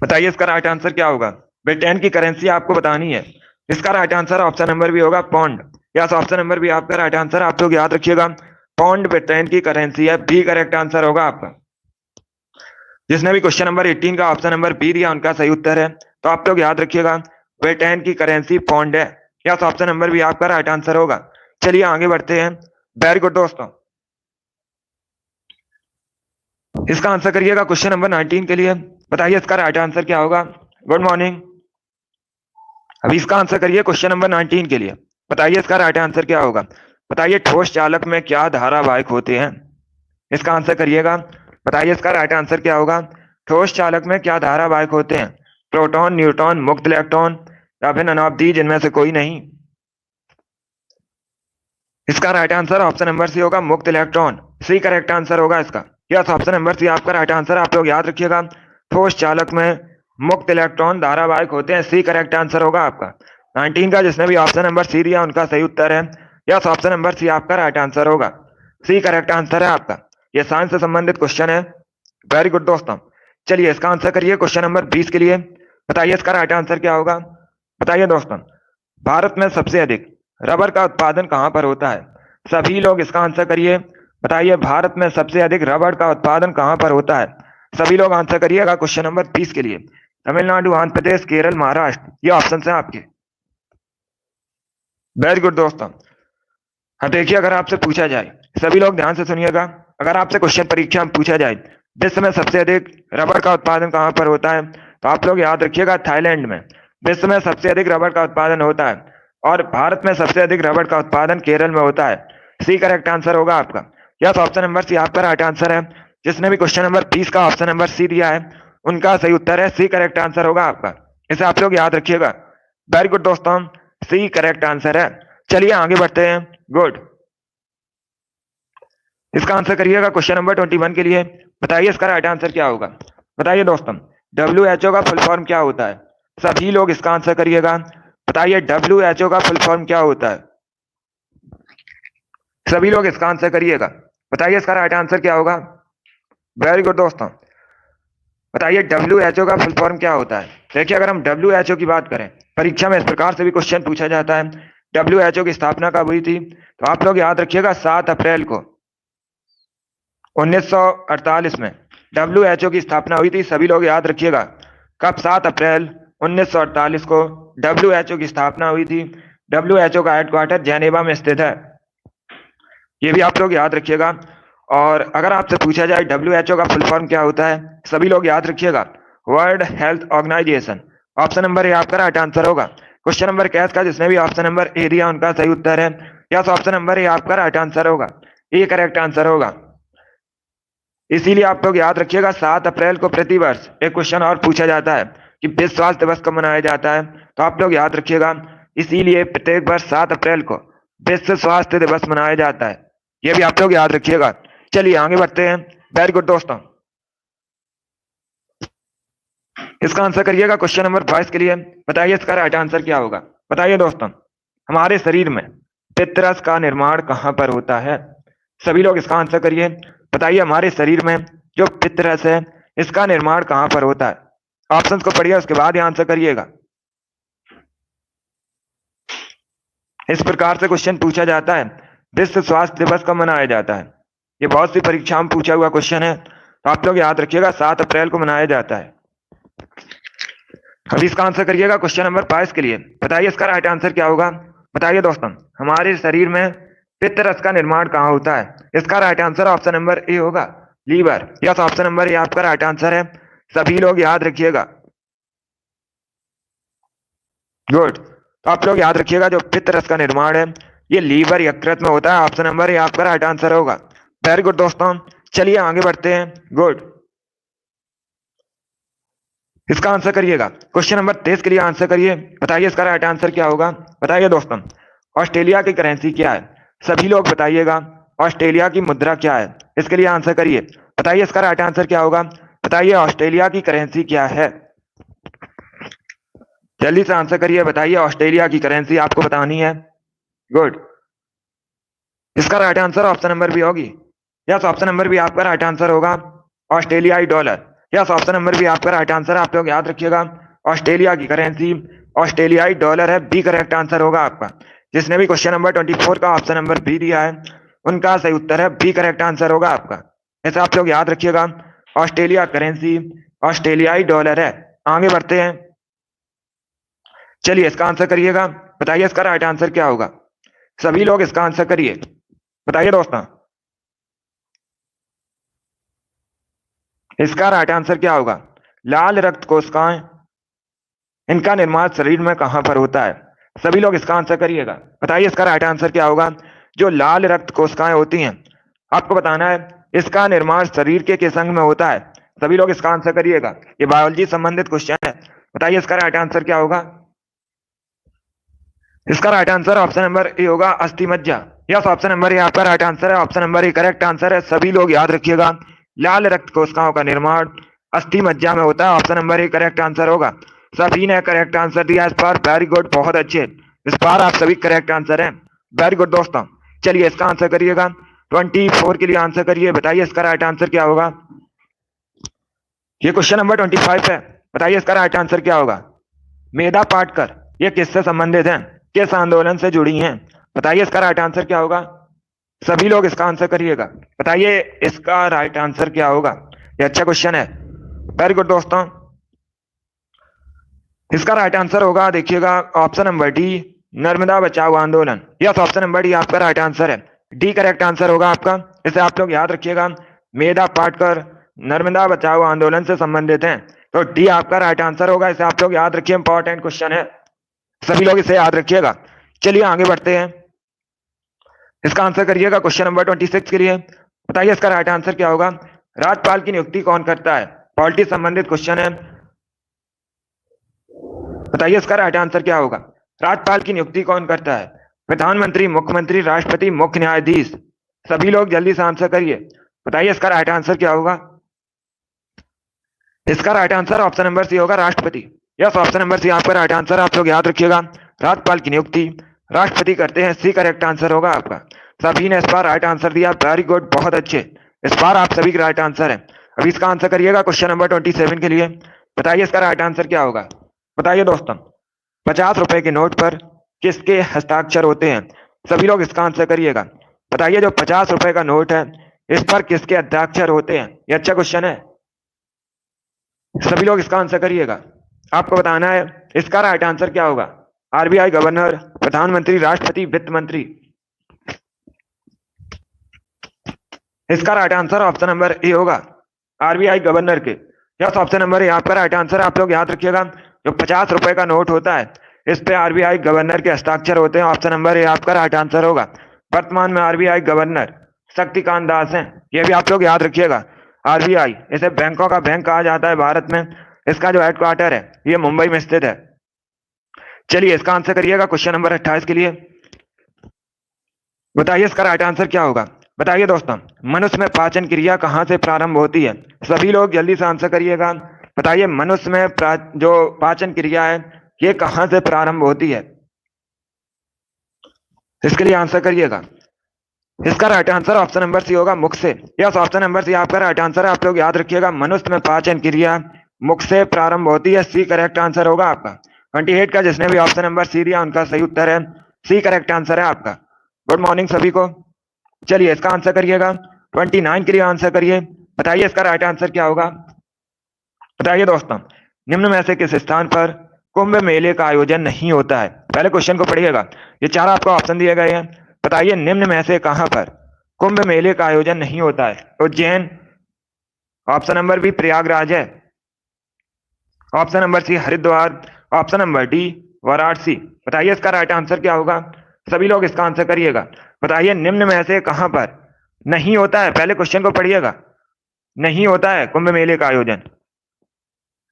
बताइए इसका राइट आंसर क्या होगा? ब्रिटेन की करेंसी आपको बतानी है। इसका right answer option number B होगा, pond. Yes, option number B आपका राइट आंसर, आप लोग याद रखिएगा, पौंड ब्रिटेन की करेंसी है, बी करेक्ट आंसर होगा आपका। जिसने भी क्वेश्चन नंबर 18 का ऑप्शन नंबर बी दिया उनका सही उत्तर है, तो आप लोग याद रखिएगा, ब्रिटेन की करेंसी पौंड है। यस, ऑप्शन नंबर भी आपका राइट आंसर होगा। चलिए आगे बढ़ते हैं। वेरी गुड दोस्तों, इसका आंसर करिएगा क्वेश्चन नंबर 19 के लिए। बताइए इसका राइट आंसर क्या होगा? गुड मॉर्निंग, अभी इसका आंसर करिए क्वेश्चन नंबर 19 के लिए। बताइए इसका राइट आंसर क्या होगा? बताइए ठोस चालक में क्या धारावाहिक होते हैं? इसका आंसर करिएगा। बताइए इसका राइट आंसर क्या होगा? ठोस चालक में क्या धारावाहिक होते हैं? प्रोटॉन, न्यूट्रॉन, मुक्त इलेक्ट्रॉन, या फिर नन ऑफ दीज, इनमें से कोई नहीं। इसका right answer option number C होगा, मुक्त इलेक्ट्रॉन। सी करेक्ट आंसर होगा इसका। यस, ऑप्शन नंबर सी आपका राइट आंसर है। आप लोग याद रखिएगा, ठोस चालक में मुक्त इलेक्ट्रॉन धारावाहिक होते हैं। सी करेक्ट आंसर होगा आपका। 19 का जिसने भी ऑप्शन नंबर सी दिया उनका सही उत्तर है। यस, ऑप्शन नंबर सी आपका राइट आंसर होगा। सी करेक्ट आंसर है आपका। ये साइंस से संबंधित क्वेश्चन है। वेरी गुड दोस्तों। चलिए इसका आंसर करिए क्वेश्चन नंबर 20 के लिए। बताइए इसका राइट आंसर क्या होगा। बताइए दोस्तों, भारत में सबसे अधिक रबर का उत्पादन कहां पर होता है। सभी लोग इसका आंसर करिए। बताइए भारत में सबसे अधिक रबर का उत्पादन कहां पर होता है। सभी लोग आंसर करिएगा क्वेश्चन नंबर 20 के लिए। तमिलनाडु, आंध्र प्रदेश, केरल, महाराष्ट्र, ये ऑप्शन है आपके। वेरी गुड दोस्तों। हाँ देखिए, अगर आपसे पूछा जाए, सभी लोग ध्यान से सुनिएगा, अगर आपसे क्वेश्चन परीक्षा में पूछा जाए विश्व में सबसे अधिक रबर का उत्पादन कहां पर होता है, तो आप लोग याद रखिएगा थाईलैंड में विश्व में सबसे अधिक रबर का उत्पादन होता है। और भारत में सबसे अधिक रबर का उत्पादन केरल में होता है। सी करेक्ट आंसर होगा आपका। यस, ऑप्शन नंबर सी आपका राइट आंसर है। जिसने भी क्वेश्चन नंबर 20 का ऑप्शन नंबर सी दिया है उनका सही उत्तर है। सी करेक्ट आंसर होगा आपका। इसे आप लोग याद रखिएगा। वेरी गुड दोस्तों, सी करेक्ट आंसर है। चलिए आगे बढ़ते हैं। गुड। इसका आंसर करिएगा क्वेश्चन नंबर 21 के लिए। बताइए इसका राइट आंसर क्या होगा। बताइए दोस्तों, WHO का फुल फॉर्म क्या होता है। सभी लोग इसका आंसर करिएगा। बताइए WHO का फुल फॉर्म क्या होता है। सभी लोग इसका आंसर करिएगा। बताइए इसका राइट आंसर क्या होगा। वेरी गुड दोस्तों। बताइए WHO का फुल फॉर्म क्या होता है। देखिए, अगर हम WHO की बात करें, परीक्षा में इस प्रकार से भी क्वेश्चन पूछा जाता है। WHO की स्थापना कब हुई थी, तो आप लोग याद रखिएगा 7 अप्रैल को 1948 में WHO की स्थापना हुई थी। सभी लोग याद रखिएगा कब, 7 अप्रैल 1948 को WHO की स्थापना हुई थी। WHO का हेडक्वार्टर जेनेवा में स्थित है। ये भी आप लोग याद रखिएगा। और अगर आपसे पूछा जाए WHO का फुल फॉर्म क्या होता है, सभी लोग याद रखिएगा World Health Organization. Option number A आपका राइट आंसर होगा। क्वेश्चन नंबर कैस का जिसने भी ऑप्शन नंबर ए दिया उनका सही उत्तर है। यस, ऑप्शन नंबर ए आपका राइट आंसर होगा। ए करेक्ट आंसर होगा। इसीलिए आप लोग याद रखिएगा 7 अप्रैल को प्रतिवर्ष एक क्वेश्चन और पूछा जाता है कि विश्व स्वास्थ्य दिवस कब मनाया जाता है, तो आप लोग याद रखिएगा इसीलिए प्रत्येक वर्ष 7 अप्रैल को विश्व स्वास्थ्य दिवस मनाया जाता है। ये भी आप लोग याद रखिएगा। चलिए आगे बढ़ते हैं। वेरी गुड दोस्तों। इसका आंसर करिएगा क्वेश्चन नंबर 22 के लिए। बताइए इसका राइट आंसर क्या होगा। बताइए दोस्तों, हमारे शरीर में पित्तरस का निर्माण कहां पर होता है। सभी लोग इसका आंसर करिए। बताइए हमारे शरीर में जो पित्तरस है इसका निर्माण कहां पर होता है। ऑप्शंस को पढ़िए, उसके बाद ही आंसर करिएगा। इस प्रकार से क्वेश्चन पूछा जाता है विश्व स्वास्थ्य दिवस कब मनाया जाता है। ये बहुत सी परीक्षाओं में पूछा हुआ क्वेश्चन है, तो आप लोग याद रखिएगा 7 अप्रैल को मनाया जाता है। अभी इसका आंसर करिएगा क्वेश्चन नंबर 22 के लिए। बताइए इसका राइट आंसर क्या होगा। बताइए दोस्तों, हमारे शरीर में पित्तरस का निर्माण कहाँ होता है। इसका right answer option number A होगा, liver. Yes, option number A आपका राइट आंसर है। सभी लोग याद रखिएगा। गुड। तो आप लोग याद रखिएगा जो पित्तरस का निर्माण है ये लीवर यकृत में होता है। ऑप्शन नंबर ए आपका राइट आंसर होगा। वेरी गुड दोस्तों। चलिए आगे बढ़ते हैं। गुड। इसका आंसर करिएगा क्वेश्चन नंबर 23 के लिए आंसर करिए। बताइए इसका राइट आंसर क्या होगा। बताइए दोस्तों, ऑस्ट्रेलिया की करेंसी क्या है। सभी लोग बताइएगा ऑस्ट्रेलिया की मुद्रा क्या है। इसके लिए आंसर करिए। बताइए इसका राइट आंसर क्या होगा। बताइए ऑस्ट्रेलिया की करेंसी क्या है। जल्दी से आंसर करिए। बताइए ऑस्ट्रेलिया की करेंसी आपको बतानी है। गुड। इसका right answer option number B होगी। यस, ऑप्शन नंबर बी आपका राइट आंसर होगा, ऑस्ट्रेलियाई dollar. Yes, option number B आपका राइट आंसर है। आप लोग याद रखिएगा ऑस्ट्रेलिया की करेंसी ऑस्ट्रेलियाई डॉलर है। बी करेक्ट आंसर होगा आपका। जिसने भी क्वेश्चन नंबर 24 का ऑप्शन नंबर बी दिया है उनका सही उत्तर है। बी करेक्ट आंसर होगा आपका। ऐसे आप लोग याद रखिएगा ऑस्ट्रेलिया करेंसी ऑस्ट्रेलियाई डॉलर है। आगे बढ़ते हैं। चलिए इसका आंसर करिएगा। बताइए इसका राइट आंसर क्या होगा। सभी लोग इसका आंसर करिए। बताइए दोस्तों, इसका राइट आंसर क्या होगा। लाल रक्त कोशिकाएं, इनका निर्माण शरीर में कहां पर होता है। सभी लोग इसका आंसर करिएगा। बताइए इसका राइट आंसर क्या होगा। जो लाल रक्त कोशिकाएं होती हैं आपको बताना है इसका निर्माण शरीर के किस अंग में होता है। सभी लोग इसका आंसर करिएगा। ये बायोलॉजी संबंधित क्वेश्चन है। बताइए इसका राइट आंसर क्या होगा। इसका right answer option number A होगा, अस्थि मज्जा। यस, ऑप्शन नंबर ए आपका राइट आंसर है। Option number A correct answer है। सभी लोग याद रखिएगा, लाल रक्त कोशिकाओं का निर्माण अस्थि मज्जा में होता है। Option number A correct answer होगा। सभी ने करेक्ट आंसर दिया इस बार, वेरी गुड, बहुत अच्छे। इस बार आप सभी करेक्ट आंसर है, वेरी गुड दोस्तों। चलिए इसका आंसर करिएगा, 24 के लिए आंसर करिए, बताइए इसका राइट आंसर क्या होगा। ये क्वेश्चन नंबर 25 है, बताइए इसका राइट आंसर क्या होगा। मेधा पाटकर ये किससे संबंधित हैं, किस आंदोलन से जुड़ी हैं, बताइए इसका राइट आंसर क्या होगा। सभी लोग इसका आंसर करिएगा, बताइए इसका राइट आंसर क्या होगा। ये अच्छा क्वेश्चन है, वेरी गुड दोस्तों। इसका राइट आंसर होगा, देखिएगा, ऑप्शन नंबर डी, नर्मदा बचाओ आंदोलन। यस, ऑप्शन नंबर डी आपका राइट आंसर है। डी करेक्ट आंसर होगा आपका। इसे आप लोग याद रखिएगा, मेधा पाटकर नर्मदा बचाओ आंदोलन से संबंधित हैं, तो डी आपका राइट आंसर होगा। इसे आप लोग याद रखिए, इंपॉर्टेंट क्वेश्चन है, सभी लोग इसे याद रखिएगा। चलिए आगे बढ़ते हैं, इसका आंसर करिएगा क्वेश्चन नंबर 26 के लिए, बताइए इसका राइट आंसर क्या होगा। राज्यपाल की नियुक्ति कौन करता है, पॉलिटिक्स संबंधित क्वेश्चन है, बताइए इसका राइट आंसर क्या होगा। राज्यपाल की नियुक्ति कौन करता है, प्रधानमंत्री, मुख्यमंत्री, राष्ट्रपति, मुख्य न्यायाधीश। सभी लोग जल्दी से आंसर करिए, बताइए इसका राइट आंसर क्या होगा। इसका right answer option number C होगा, राष्ट्रपति। यस, ऑप्शन नंबर सी आपका राइट आंसर, आप लोग याद रखिएगा, राज्यपाल की नियुक्ति राष्ट्रपति करते हैं, सी करेक्ट आंसर होगा आपका। सभी ने इस बार राइट आंसर दिया, वेरी गुड, बहुत अच्छे। इस बार आप सभी का राइट आंसर है। अभी इसका आंसर करिएगा क्वेश्चन नंबर 27 के लिए, बताइए इसका राइट आंसर क्या होगा। बताइए दोस्तों, 50 रुपए के नोट पर किसके हस्ताक्षर होते हैं, सभी लोग इसका आंसर करिएगा, बताइए जो 50 रुपए का नोट है इस पर किसके हस्ताक्षर होते हैं। ये अच्छा क्वेश्चन है, सभी लोग इसका आंसर करिएगा, आपको बताना है इसका राइट आंसर क्या होगा। आरबीआई गवर्नर, प्रधानमंत्री, राष्ट्रपति, वित्त मंत्री। इसका right answer option number A होगा, आरबीआई गवर्नर के। यस, ऑप्शन नंबर ए आपका राइट आंसर, आप लोग याद रखिएगा, जो 50 रुपए का नोट होता है इस पे आरबीआई गवर्नर के हस्ताक्षर होते हैं। ऑप्शन नंबर ए आपका राइट आंसर होगा। वर्तमान में आरबीआई गवर्नर शक्तिकांत दास हैं, ये भी आप लोग याद रखिएगा। आरबीआई इसे बैंकों का बैंक कहा जाता है भारत में, इसका जो हेडक्वार्टर है ये मुंबई में स्थित है। चलिए इसका आंसर करिएगा क्वेश्चन नंबर 28 के लिए, बताइए इसका राइट आंसर क्या होगा। बताइए दोस्तों, मनुष्य में पाचन क्रिया कहां से प्रारंभ होती है, सभी लोग जल्दी से आंसर करिएगा, बताइए मनुष्य में जो पाचन क्रिया है ये कहां से प्रारंभ होती है, इसके लिए आंसर करिएगा। इसका right answer option number C होगा, मुख से। यस, ऑप्शन नंबर सी आपका राइट आंसर है, आप लोग याद रखिएगा, मनुष्य में पाचन क्रिया मुख से प्रारंभ होती है, सी करेक्ट आंसर होगा आपका। 28 का जिसने भी ऑप्शन नंबर सी दिया उनका सही उत्तर है, सी करेक्ट आंसर है आपका। गुड मॉर्निंग सभी को। चलिए इसका आंसर करिएगा, 29 के लिए आंसर करिए, बताइए इसका राइट आंसर क्या होगा। बताइए दोस्तों, निम्न में से किस स्थान पर कुंभ मेले का आयोजन नहीं होता है। पहले क्वेश्चन को पढ़िएगा, ये चार आपको ऑप्शन दिए गए हैं, बताइए निम्न में से कहां पर कुंभ मेले का आयोजन नहीं होता है। Ujjain, option number B Prayagraj है, option number C Haridwar, option number D Varanasi. बताइए इसका राइट आंसर क्या होगा, सभी लोग इसका आंसर करिएगा, बताइए निम्न में से कहां पर नहीं होता है। पहले क्वेश्चन को पढ़िएगा, नहीं होता है कुंभ मेले का आयोजन।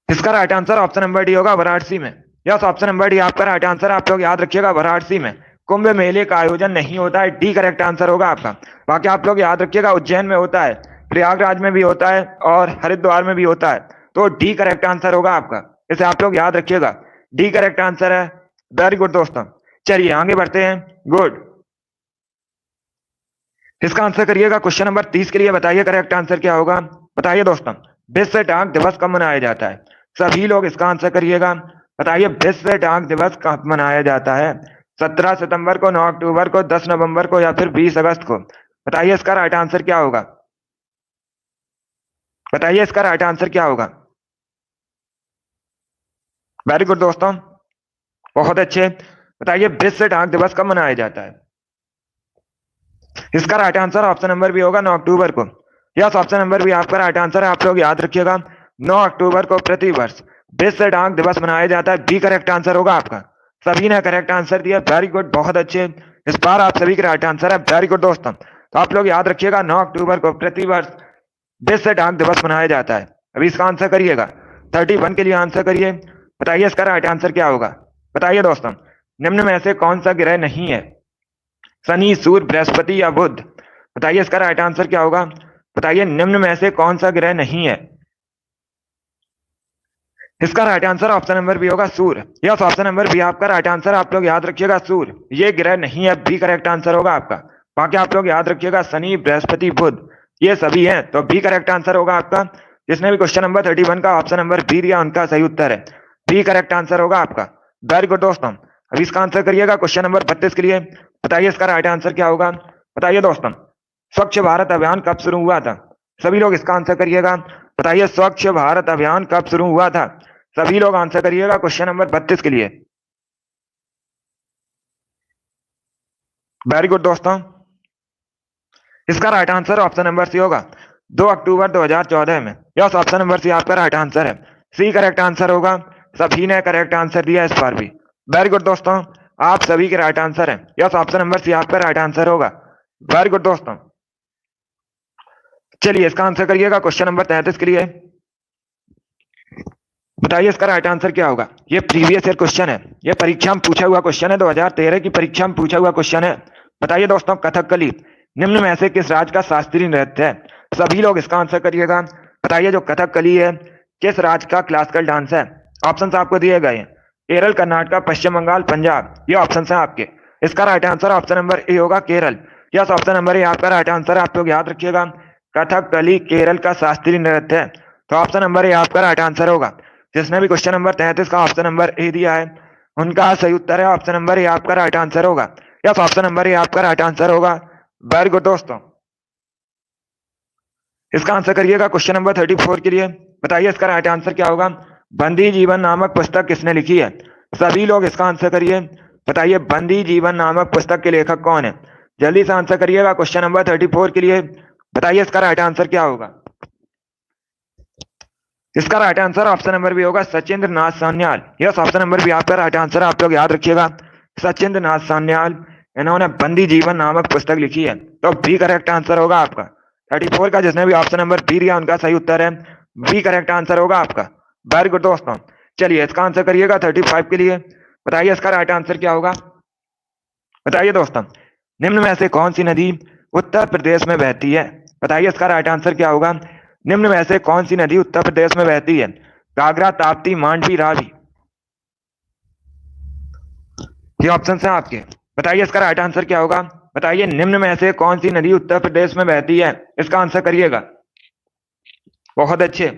इसका right answer option number D होगा, वाराणसी में। यस, ऑप्शन नंबर डी आपका राइट आंसर, आप लोग याद रखिएगा, वाराणसी में कुंभ मेले का आयोजन नहीं होता है, डी करेक्ट आंसर होगा आपका। बाकी आप लोग याद रखिएगा, उज्जैन में होता है, प्रयागराज में भी होता है और हरिद्वार में भी होता है, तो डी करेक्ट आंसर होगा आपका। इसे आप लोग याद रखिएगा, डी करेक्ट आंसर है, वेरी गुड दोस्तों। चलिए आगे बढ़ते हैं, गुड। इसका आंसर करिएगा क्वेश्चन नंबर 30 के लिए, बताइए करेक्ट आंसर क्या होगा। बताइए दोस्तों, विश्व डाक दिवस कब मनाया जाता है, सभी लोग इसका आंसर करिएगा, बताइए विश्व डाक दिवस कब मनाया जाता है। 17 सितंबर को, 9 अक्टूबर को, 10 नवंबर को या फिर 20 अगस्त को। बताइए इसका राइट आंसर क्या होगा, बताइए इसका राइट आंसर क्या होगा। वेरी गुड दोस्तों, बहुत अच्छे। बताइए विश्व डाक दिवस कब मनाया जाता है। इसका right answer option number B होगा, 9 अक्टूबर को। यस, ऑप्शन नंबर बी आपका राइट आंसर है, आप लोग याद रखिएगा, 9 अक्टूबर को प्रति वर्ष विश्व डाक दिवस मनाया जाता है, बी करेक्ट आंसर होगा आपका। सभी ने करेक्ट आंसर दिया, वेरी गुड, बहुत अच्छे। इस बार आप सभी का राइट आंसर है, वेरी गुड दोस्तों। तो आप लोग याद रखिएगा, 9 अक्टूबर को प्रति वर्ष विश्व डाक दिवस मनाया जाता है। अभी इसका आंसर करिएगा, 31 के लिए आंसर करिए, बताइए इसका राइट आंसर क्या होगा। बताइए दोस्तों, निम्न में से कौन सा ग्रह नहीं है, शनि, सूर्य, बृहस्पति या बुध? बताइए इसका राइट आंसर क्या होगा। बताइए निम्न में से कौन सा ग्रह नहीं है। इसका right answer option number B होगा सूर्य। यस, ऑप्शन नंबर बी आपका राइट आंसर। आप लोग याद रखिएगा सूर्य ये ग्रह नहीं है, बी करेक्ट आंसर होगा आपका। बाकी आप लोग याद रखिएगा शनि, बृहस्पति, बुध ये सभी हैं, तो बी करेक्ट आंसर होगा आपका। जिसने भी क्वेश्चन नंबर 31 का ऑप्शन नंबर बी दिया उनका सही उत्तर है, बी करेक्ट आंसर होगा आपका। वेरी गुड दोस्तों, अभी इसका आंसर करिएगा क्वेश्चन नंबर 32 के लिए। बताइए इसका राइट आंसर क्या होगा। बताइए दोस्तों, स्वच्छ भारत अभियान कब शुरू हुआ था। सभी लोग इसका आंसर करिएगा। बताइए स्वच्छ भारत अभियान कब शुरू हुआ था। सभी लोग आंसर करिएगा क्वेश्चन नंबर 32 के लिए। वेरी गुड दोस्तों, इसका right answer option number C होगा 2 अक्टूबर 2014 में। यस, ऑप्शन नंबर सी आपका राइट आंसर है, सी करेक्ट आंसर होगा। सभी ने करेक्ट आंसर दिया इस बार भी। वेरी गुड दोस्तों, आप सभी के राइट आंसर है। यस, ऑप्शन नंबर सी आपका राइट आंसर होगा। वेरी गुड दोस्तों, चलिए इसका आंसर करिएगा क्वेश्चन नंबर 33 के लिए। बताइए इसका राइट आंसर क्या होगा। ये प्रीवियस ईयर क्वेश्चन है, ये परीक्षा में पूछा हुआ क्वेश्चन है, 2013 की परीक्षा में पूछा हुआ क्वेश्चन है। बताइए दोस्तों, कथकली निम्न में से किस राज्य का शास्त्रीय नृत्य है। सभी लोग इसका आंसर करिएगा। बताइए जो कथकली है किस राज्य का क्लासिकल डांस है। ऑप्शन आपको दिए गए हैं, केरल, कर्नाटक, पश्चिम बंगाल, पंजाब, ये ऑप्शन है आपके। इसका right answer option number A होगा, Kerala. Yes, option number A आपका राइट आंसर है। आप लोग याद रखिएगा कथकली केरल का शास्त्रीय नृत्य है, तो ऑप्शन नंबर ए आपका राइट आंसर होगा। जिसने भी क्वेश्चन नंबर 33 का ऑप्शन नंबर ए दिया है उनका सही उत्तर है ऑप्शन नंबर ए आपका राइट आंसर होगा। यस, ऑप्शन नंबर ए आपका राइट आंसर होगा। वेरी गुड दोस्तों, इसका आंसर करिएगा क्वेश्चन नंबर 34 के लिए। बताइए इसका राइट आंसर क्या होगा। बंदी जीवन नामक पुस्तक किसने लिखी है। सभी लोग इसका आंसर करिए। बताइए बंदी जीवन नामक पुस्तक के लेखक कौन है। जल्दी से आंसर करिएगा क्वेश्चन नंबर 34 के लिए। बताइए इसका राइट आंसर क्या होगा। इसका right answer option number B होगा, Sachindra Nath Sanyal. Yes, option number B आपका राइट आंसर है। आप लोग याद रखिएगा सचिंद्र नाथ सान्याल, इन्होंने बंदी जीवन नामक पुस्तक लिखी है, तो बी करेक्ट आंसर होगा आपका। 34 का जिसने भी ऑप्शन नंबर बी दिया उनका सही उत्तर है, बी करेक्ट आंसर होगा आपका। वेरी गुड दोस्तों, चलिए इसका आंसर करिएगा 35 के लिए। बताइए इसका राइट आंसर क्या होगा। बताइए दोस्तों, निम्न में से कौन सी नदी उत्तर प्रदेश में बहती है। बताइए इसका राइट आंसर क्या होगा। निम्न में से कौन सी नदी उत्तर प्रदेश में बहती है। घाघरा, ताप्ती, मांडवी, रावी, ये ऑप्शन है आपके। बताइए इसका राइट आंसर क्या होगा। बताइए निम्न में से कौन सी नदी उत्तर प्रदेश में बहती है। इसका आंसर करिएगा। बहुत अच्छे,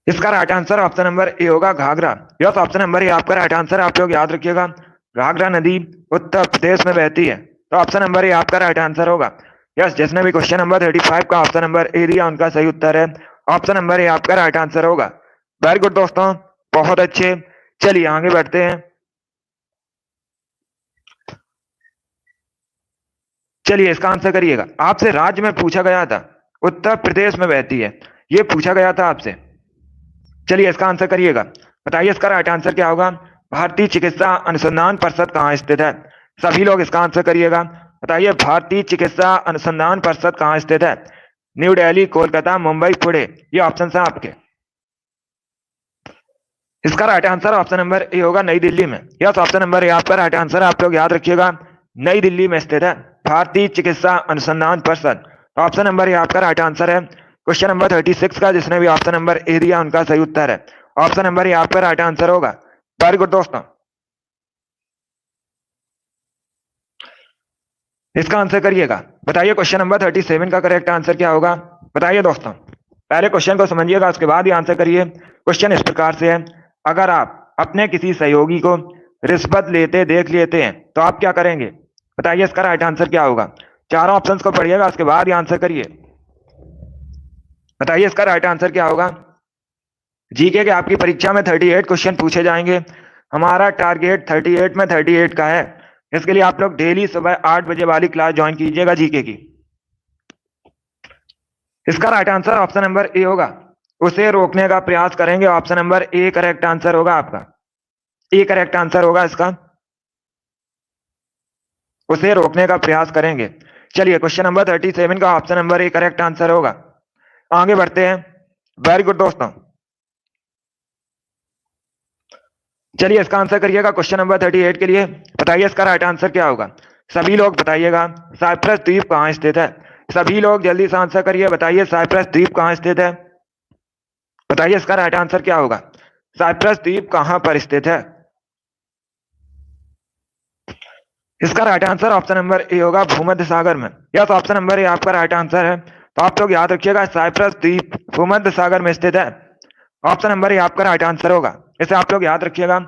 इसका right answer option number A होगा, Ghaghara. Yes, option number A आपका राइट आंसर। आप लोग याद रखिएगा घाघरा नदी उत्तर प्रदेश में बहती है, तो ऑप्शन नंबर ए आपका राइट आंसर होगा। यस, जिसने भी क्वेश्चन नंबर 35 का ऑप्शन नंबर ए दिया उनका सही उत्तर है, ऑप्शन नंबर ए आपका राइट आंसर होगा। वेरी गुड दोस्तों, बहुत अच्छे। चलिए आगे बढ़ते हैं। चलिए इसका आंसर करिएगा। आपसे राज्य में पूछा गया था, उत्तर प्रदेश में बहती है, ये पूछा गया था आपसे। चलिए इसका आंसर करिएगा। बताइए इसका राइट आंसर क्या होगा। भारतीय चिकित्सा अनुसंधान परिषद कहाँ स्थित है। सभी लोग इसका आंसर करिएगा। बताइए भारतीय चिकित्सा अनुसंधान परिषद कहाँ स्थित है। न्यू दिल्ली, कोलकाता, मुंबई, पुणे, ये ऑप्शन है आपके। इसका right answer option number A होगा, नई दिल्ली में। यस, ऑप्शन नंबर ए आपका राइट आंसर। आप लोग याद रखिएगा नई दिल्ली में स्थित है भारतीय चिकित्सा अनुसंधान परिषद, ऑप्शन नंबर ए आपका राइट आंसर है। क्वेश्चन नंबर 36 का जिसने भी ऑप्शन नंबर ए दिया उनका सही उत्तर है, ऑप्शन नंबर ए आपका राइट आंसर होगा। वेरी गुड दोस्तों, इसका आंसर करिएगा। बताइए क्वेश्चन नंबर 37 का करेक्ट आंसर क्या होगा। बताइए दोस्तों, पहले क्वेश्चन को समझिएगा उसके बाद ही आंसर करिए। क्वेश्चन इस प्रकार से है, अगर आप अपने किसी सहयोगी को रिश्वत लेते देख लेते हैं तो आप क्या करेंगे। बताइए इसका राइट आंसर क्या होगा। चारों ऑप्शंस को पढ़िएगा उसके बाद ही आंसर करिए। बताइए इसका राइट आंसर क्या होगा। जीके के आपकी परीक्षा में 38 क्वेश्चन पूछे जाएंगे। हमारा टारगेट 38 में 38 का है। इसके लिए आप लोग डेली सुबह 8 बजे वाली क्लास ज्वाइन कीजिएगा जीके की। इसका right answer option number A होगा, उसे रोकने का प्रयास करेंगे, option number A correct answer होगा आपका। ए करेक्ट आंसर होगा इसका, उसे रोकने का प्रयास करेंगे। चलिए क्वेश्चन नंबर 37 का option number A correct answer होगा। आगे बढ़ते हैं। वेरी गुड दोस्तों, चलिए इसका आंसर करिएगा क्वेश्चन नंबर 38 के लिए। बताइए इसका राइट आंसर क्या होगा। सभी लोग बताइएगा साइप्रस द्वीप कहाँ स्थित है। सभी लोग जल्दी से आंसर करिए। बताइए साइप्रस द्वीप कहाँ स्थित है। बताइए इसका राइट आंसर क्या होगा। साइप्रस द्वीप कहाँ पर स्थित है। इसका right answer option number A होगा भूमध्य सागर में। यस, ऑप्शन नंबर ए आपका राइट आंसर है। तो आप लोग याद रखिएगा साइप्रस द्वीप भूमध्य सागर में स्थित है। ऑप्शन नंबर ए आपका राइट आंसर होगा। इसे आप लोग याद रखिएगा,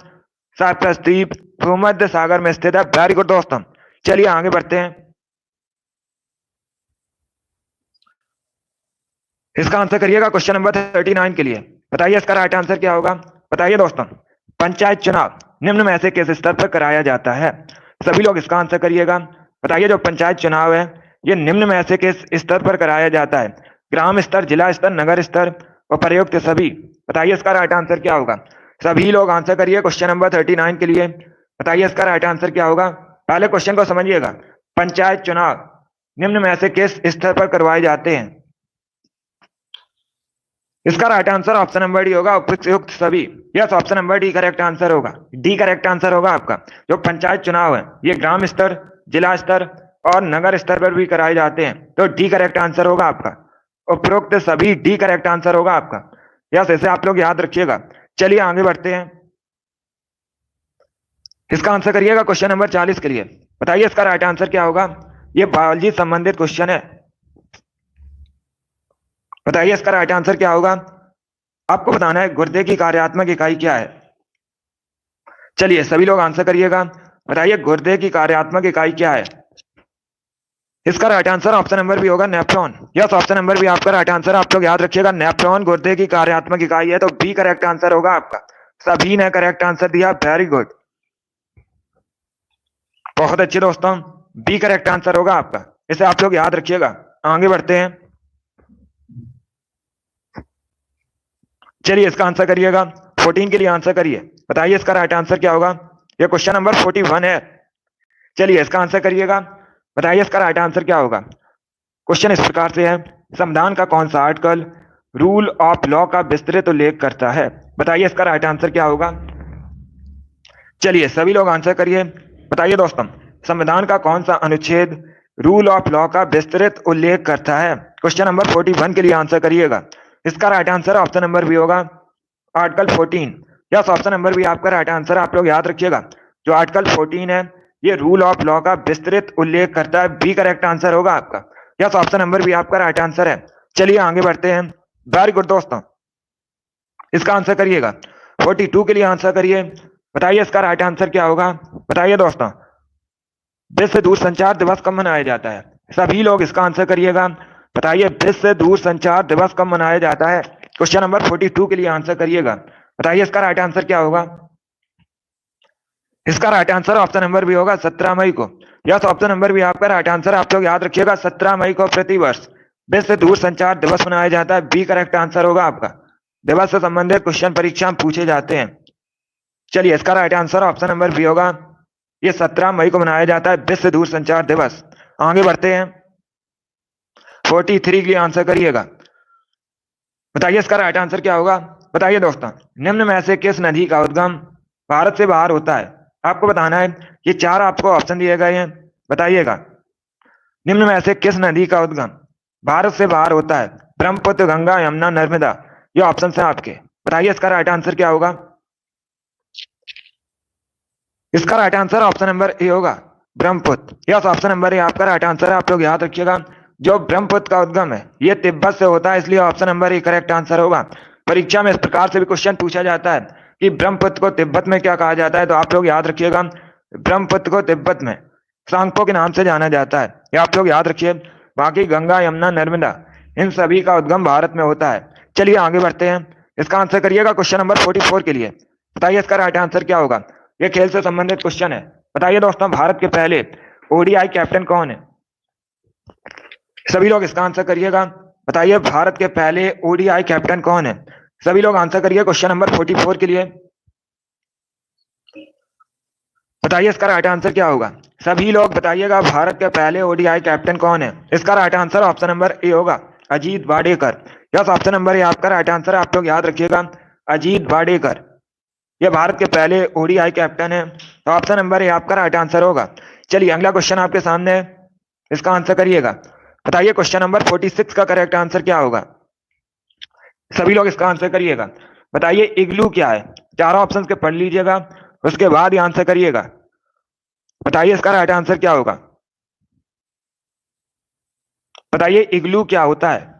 साइप्रस द्वीप भूमध्य सागर में स्थित है। वेरी गुड दोस्तों, चलिए आगे बढ़ते हैं। इसका आंसर करिएगा क्वेश्चन नंबर 39 के लिए। बताइए इसका राइट आंसर क्या होगा। बताइए दोस्तों, पंचायत चुनाव निम्न में से किस स्तर पर कराया जाता है। सभी लोग इसका आंसर करिएगा। बताइए जो पंचायत चुनाव है ये निम्न में से किस स्तर पर कराया जाता है। ग्राम स्तर, जिला स्तर, नगर स्तर और प्रयुक्त सभी। बताइए इसका राइट आंसर क्या होगा। सभी लोग आंसर करिए क्वेश्चन नंबर 39 के लिए। बताइए इसका राइट आंसर क्या होगा। पहले क्वेश्चन को समझिएगा। पंचायत चुनाव निम्न में से किस स्तर पर करवाए जाते हैं। इसका right answer option number D होगा, उपयुक्त सभी। Yes, option number D correct answer होगा। डी करेक्ट आंसर होगा आपका। जो पंचायत चुनाव है ये ग्राम स्तर, जिला स्तर और नगर स्तर पर भी कराए जाते हैं। तो डी करेक्ट आंसर होगा आपका। उपरोक्त सभी डी करेक्ट आंसर होगा आपका। यस, इसे आप लोग याद रखिएगा। चलिए आगे बढ़ते हैं। इसका आंसर करिएगा क्वेश्चन नंबर 40 के लिए। बताइए इसका राइट आंसर क्या होगा। ये बायोलॉजी संबंधित क्वेश्चन है। बताइए इसका राइट आंसर क्या होगा। आपको बताना है गुर्दे की कार्यात्मक इकाई क्या है। चलिए सभी लोग आंसर करिएगा। बताइए गुर्दे की कार्यात्मक इकाई क्या है। इसका right answer option number B होगा, nephron. Yes, option number B आपका राइट आंसर। आप लोग याद रखिएगा, नेफ्रॉन गुर्दे की कार्यात्मक इकाई है। तो बी करेक्ट आंसर होगा आपका। सभी ने करेक्ट आंसर दिया, वेरी गुड, बहुत अच्छे दोस्तों। बी करेक्ट आंसर होगा आपका। इसे आप लोग याद रखिएगा। आगे बढ़ते हैं। चलिए इसका आंसर करिएगा। 14 के लिए आंसर करिए। बताइए इसका राइट आंसर क्या होगा। ये क्वेश्चन नंबर 41 है। चलिए इसका आंसर करिएगा। बताइए इसका राइट आंसर क्या होगा। क्वेश्चन इस प्रकार से है, संविधान का कौन सा आर्टिकल रूल ऑफ लॉ का विस्तृत उल्लेख करता है। बताइए इसका राइट आंसर क्या होगा। चलिए सभी लोग आंसर करिए। बताइए दोस्तों, संविधान का कौन सा अनुच्छेद रूल ऑफ लॉ का विस्तृत उल्लेख करता है। क्वेश्चन नंबर 41 के लिए आंसर करिएगा। इसका right answer option number B होगा, article 14। Yes, option number B आपका राइट आंसर। आप लोग याद रखिएगा, जो आर्टिकल 14 है ये रूल ऑफ लॉ का विस्तृत उल्लेख करता है। बी करेक्ट आंसर होगा आपका। यस, ऑप्शन नंबर बी आपका राइट आंसर है। चलिए आगे बढ़ते हैं। वेरी गुड दोस्तों, इसका आंसर करिएगा। 42 के लिए आंसर करिए। बताइए इसका राइट आंसर क्या होगा। बताइए दोस्तों, विश्व दूरसंचार दिवस कब मनाया जाता है। सभी लोग इसका आंसर करिएगा। बताइए विश्व दूरसंचार दिवस कब मनाया जाता है। क्वेश्चन नंबर 42 के लिए आंसर करिएगा। बताइए इसका राइट आंसर क्या होगा। इसका right answer option number B होगा 17 मई को। यस, ऑप्शन नंबर भी आपका राइट आंसर। आप लोग याद रखिएगा, 17 मई को प्रतिवर्ष विश्व दूरसंचार दिवस मनाया जाता है। बी करेक्ट आंसर होगा आपका। दिवस से संबंधित क्वेश्चन परीक्षा में पूछे जाते हैं। चलिए इसका right answer option number B होगा, ये 17 मई को मनाया जाता है विश्व दूरसंचार दिवस। आगे बढ़ते हैं। 43 के लिए आंसर करिएगा। बताइए इसका राइट आंसर क्या होगा। बताइए दोस्तों, निम्न में से किस नदी का उद्गम भारत से बाहर होता है। आपको बताना है, ये 4 आपको ऑप्शन दिए गए हैं। बताइएगा निम्न में से किस नदी का उद्गम भारत से बाहर होता है। ब्रह्मपुत्र, गंगा, यमुना, नर्मदा, ये ऑप्शन है आपके। बताइए इसका राइट आंसर क्या होगा। इसका right answer option number A होगा, Brahmaputra. Yes, option number A आपका राइट आंसर है। आप लोग याद रखिएगा, जो ब्रह्मपुत्र का उद्गम है ये तिब्बत से होता है, इसलिए option number A correct answer होगा। परीक्षा में इस प्रकार से भी क्वेश्चन पूछा जाता है कि ब्रह्मपुत्र को तिब्बत में क्या कहा जाता है। तो आप लोग याद रखिएगा, ब्रह्मपुत्र को तिब्बत में सांगपो के नाम से जाना जाता है। ये आप लोग याद रखिए। बाकी गंगा, यमुना, नर्मदा, इन सभी का उद्गम भारत में होता है। चलिए आगे बढ़ते हैं। इसका आंसर करिएगा क्वेश्चन नंबर 44 के लिए। बताइए इसका राइट आंसर क्या होगा। ये खेल से संबंधित क्वेश्चन है। बताइए दोस्तों, भारत के पहले ओडीआई कैप्टन कौन है। सभी लोग इसका आंसर करिएगा। बताइए भारत के पहले ओडीआई कैप्टन कौन है। सभी लोग आंसर करिए क्वेश्चन नंबर 44 के लिए। बताइए इसका राइट आंसर क्या होगा। सभी लोग बताइएगा, भारत के पहले ओडीआई कैप्टन कौन है। इसका right answer option number A होगा, Ajit Wadekar. Yes, option number A आपका राइट आंसर। आप लोग याद रखिएगा, अजीत वाडेकर। ये भारत के पहले ओडीआई कैप्टन है। तो ऑप्शन नंबर ए आपका राइट आंसर होगा। चलिए अगला क्वेश्चन आपके सामने है, इसका आंसर करिएगा। बताइए क्वेश्चन नंबर 46 का करेक्ट आंसर क्या होगा। सभी लोग इसका आंसर करिएगा। बताइए इग्लू क्या है। चारों ऑप्शन के पढ़ लीजिएगा, उसके बाद ही आंसर करिएगा। बताइए इसका राइट आंसर क्या होगा। बताइए इग्लू क्या होता है।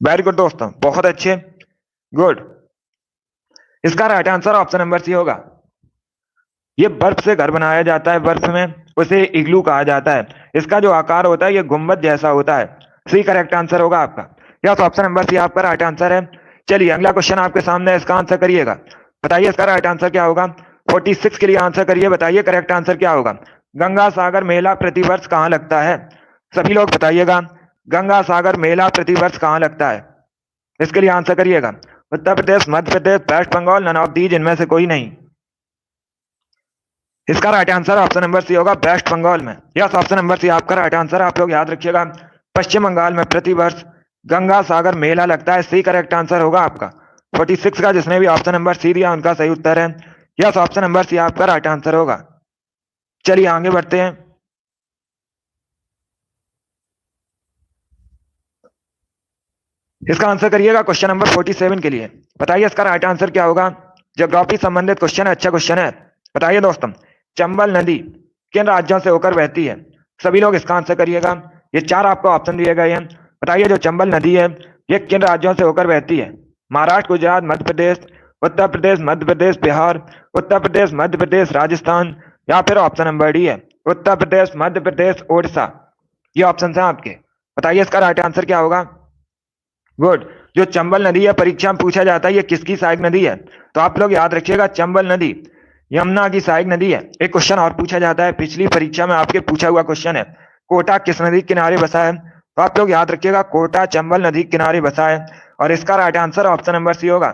वेरी गुड दोस्तों, बहुत अच्छे, गुड। इसका right answer option number C होगा। ये बर्फ से घर बनाया जाता है, बर्फ में, उसे इग्लू कहा जाता है। इसका जो आकार होता है ये गुंबद जैसा होता है। सी करेक्ट आंसर होगा आपका। यस, ऑप्शन नंबर सी आपका राइट आंसर है। चलिए अगला क्वेश्चन आपके सामने है, इसका आंसर करिएगा। बताइए इसका राइट आंसर क्या होगा। 46 के लिए आंसर करिए। बताइए करेक्ट आंसर क्या होगा। गंगा सागर मेला प्रतिवर्ष कहाँ लगता है। सभी लोग बताइएगा, गंगा सागर मेला प्रतिवर्ष कहाँ लगता है। इसके लिए आंसर करिएगा। Uttar Pradesh, Madhya Pradesh, West Bengal, none of these, इनमें से कोई नहीं। इसका right answer option number C होगा, वेस्ट बंगाल में। यस, ऑप्शन नंबर सी आपका राइट आंसर। आप लोग याद रखिएगा, पश्चिम बंगाल में प्रतिवर्ष गंगा सागर मेला लगता है। सी करेक्ट आंसर होगा आपका। 46 का जिसने भी ऑप्शन नंबर सी दिया उनका सही उत्तर है। यस, ऑप्शन नंबर सी आपका राइट आंसर होगा। चलिए आगे बढ़ते हैं। इसका आंसर करिएगा क्वेश्चन नंबर 47 के लिए। बताइए इसका राइट आंसर क्या होगा। ज्योग्राफी संबंधित क्वेश्चन है, अच्छा क्वेश्चन है। बताइए दोस्तों, चंबल नदी किन राज्यों से होकर बहती है। सभी लोग इसका आंसर करिएगा। ये चार आपको ऑप्शन दिए गए हैं। बताइए जो चंबल नदी है ये किन राज्यों से होकर बहती है। महाराष्ट्र, गुजरात, मध्य प्रदेश, उत्तर प्रदेश, मध्य प्रदेश, बिहार, उत्तर प्रदेश, मध्य प्रदेश, राजस्थान, या फिर ऑप्शन नंबर डी है उत्तर प्रदेश, मध्य प्रदेश, ओडिशा। ये ऑप्शन है आपके। बताइए इसका राइट आंसर क्या होगा। गुड। जो चंबल नदी है परीक्षा में पूछा जाता है ये किसकी सहायक नदी है, तो आप लोग याद रखिएगा चंबल नदी यमुना की सहायक नदी है। एक क्वेश्चन और पूछा जाता है, पिछली परीक्षा में आपके पूछा हुआ क्वेश्चन है, कोटा किस नदी के किनारे बसा है, तो आप लोग याद रखिएगा कोटा चंबल नदी के किनारे बसा है। और इसका right answer option number C होगा।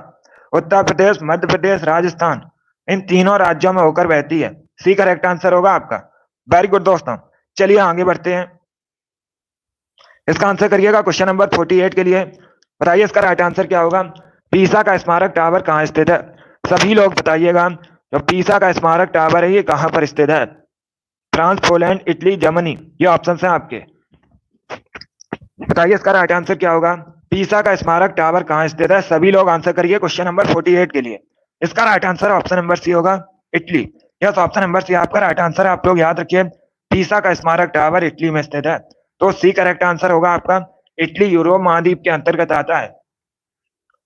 उत्तर प्रदेश, मध्य प्रदेश, राजस्थान, इन तीनों राज्यों में होकर बहती है। सी करेक्ट आंसर होगा आपका। वेरी गुड दोस्तों, चलिए आगे बढ़ते हैं। इसका आंसर करिएगा क्वेश्चन नंबर 48 के लिए। बताइए इसका राइट आंसर क्या होगा। पीसा का स्मारक टावर कहाँ स्थित है। सभी लोग बताइएगा, जो पीसा का स्मारक टावर है ये कहाँ पर स्थित है। फ्रांस, पोलैंड, इटली, जर्मनी, ये ऑप्शन है आपके। बताइए इसका राइट आंसर क्या होगा। पीसा का स्मारक टावर कहाँ स्थित है। सभी लोग आंसर करिए क्वेश्चन नंबर 48 के लिए। इसका right answer option number C होगा, Italy. Yes, option number C आपका राइट आंसर है। आप लोग याद रखिए पीसा का स्मारक टावर इटली में स्थित है। तो सी करेक्ट आंसर होगा आपका। इटली यूरोप महाद्वीप के अंतर्गत आता है।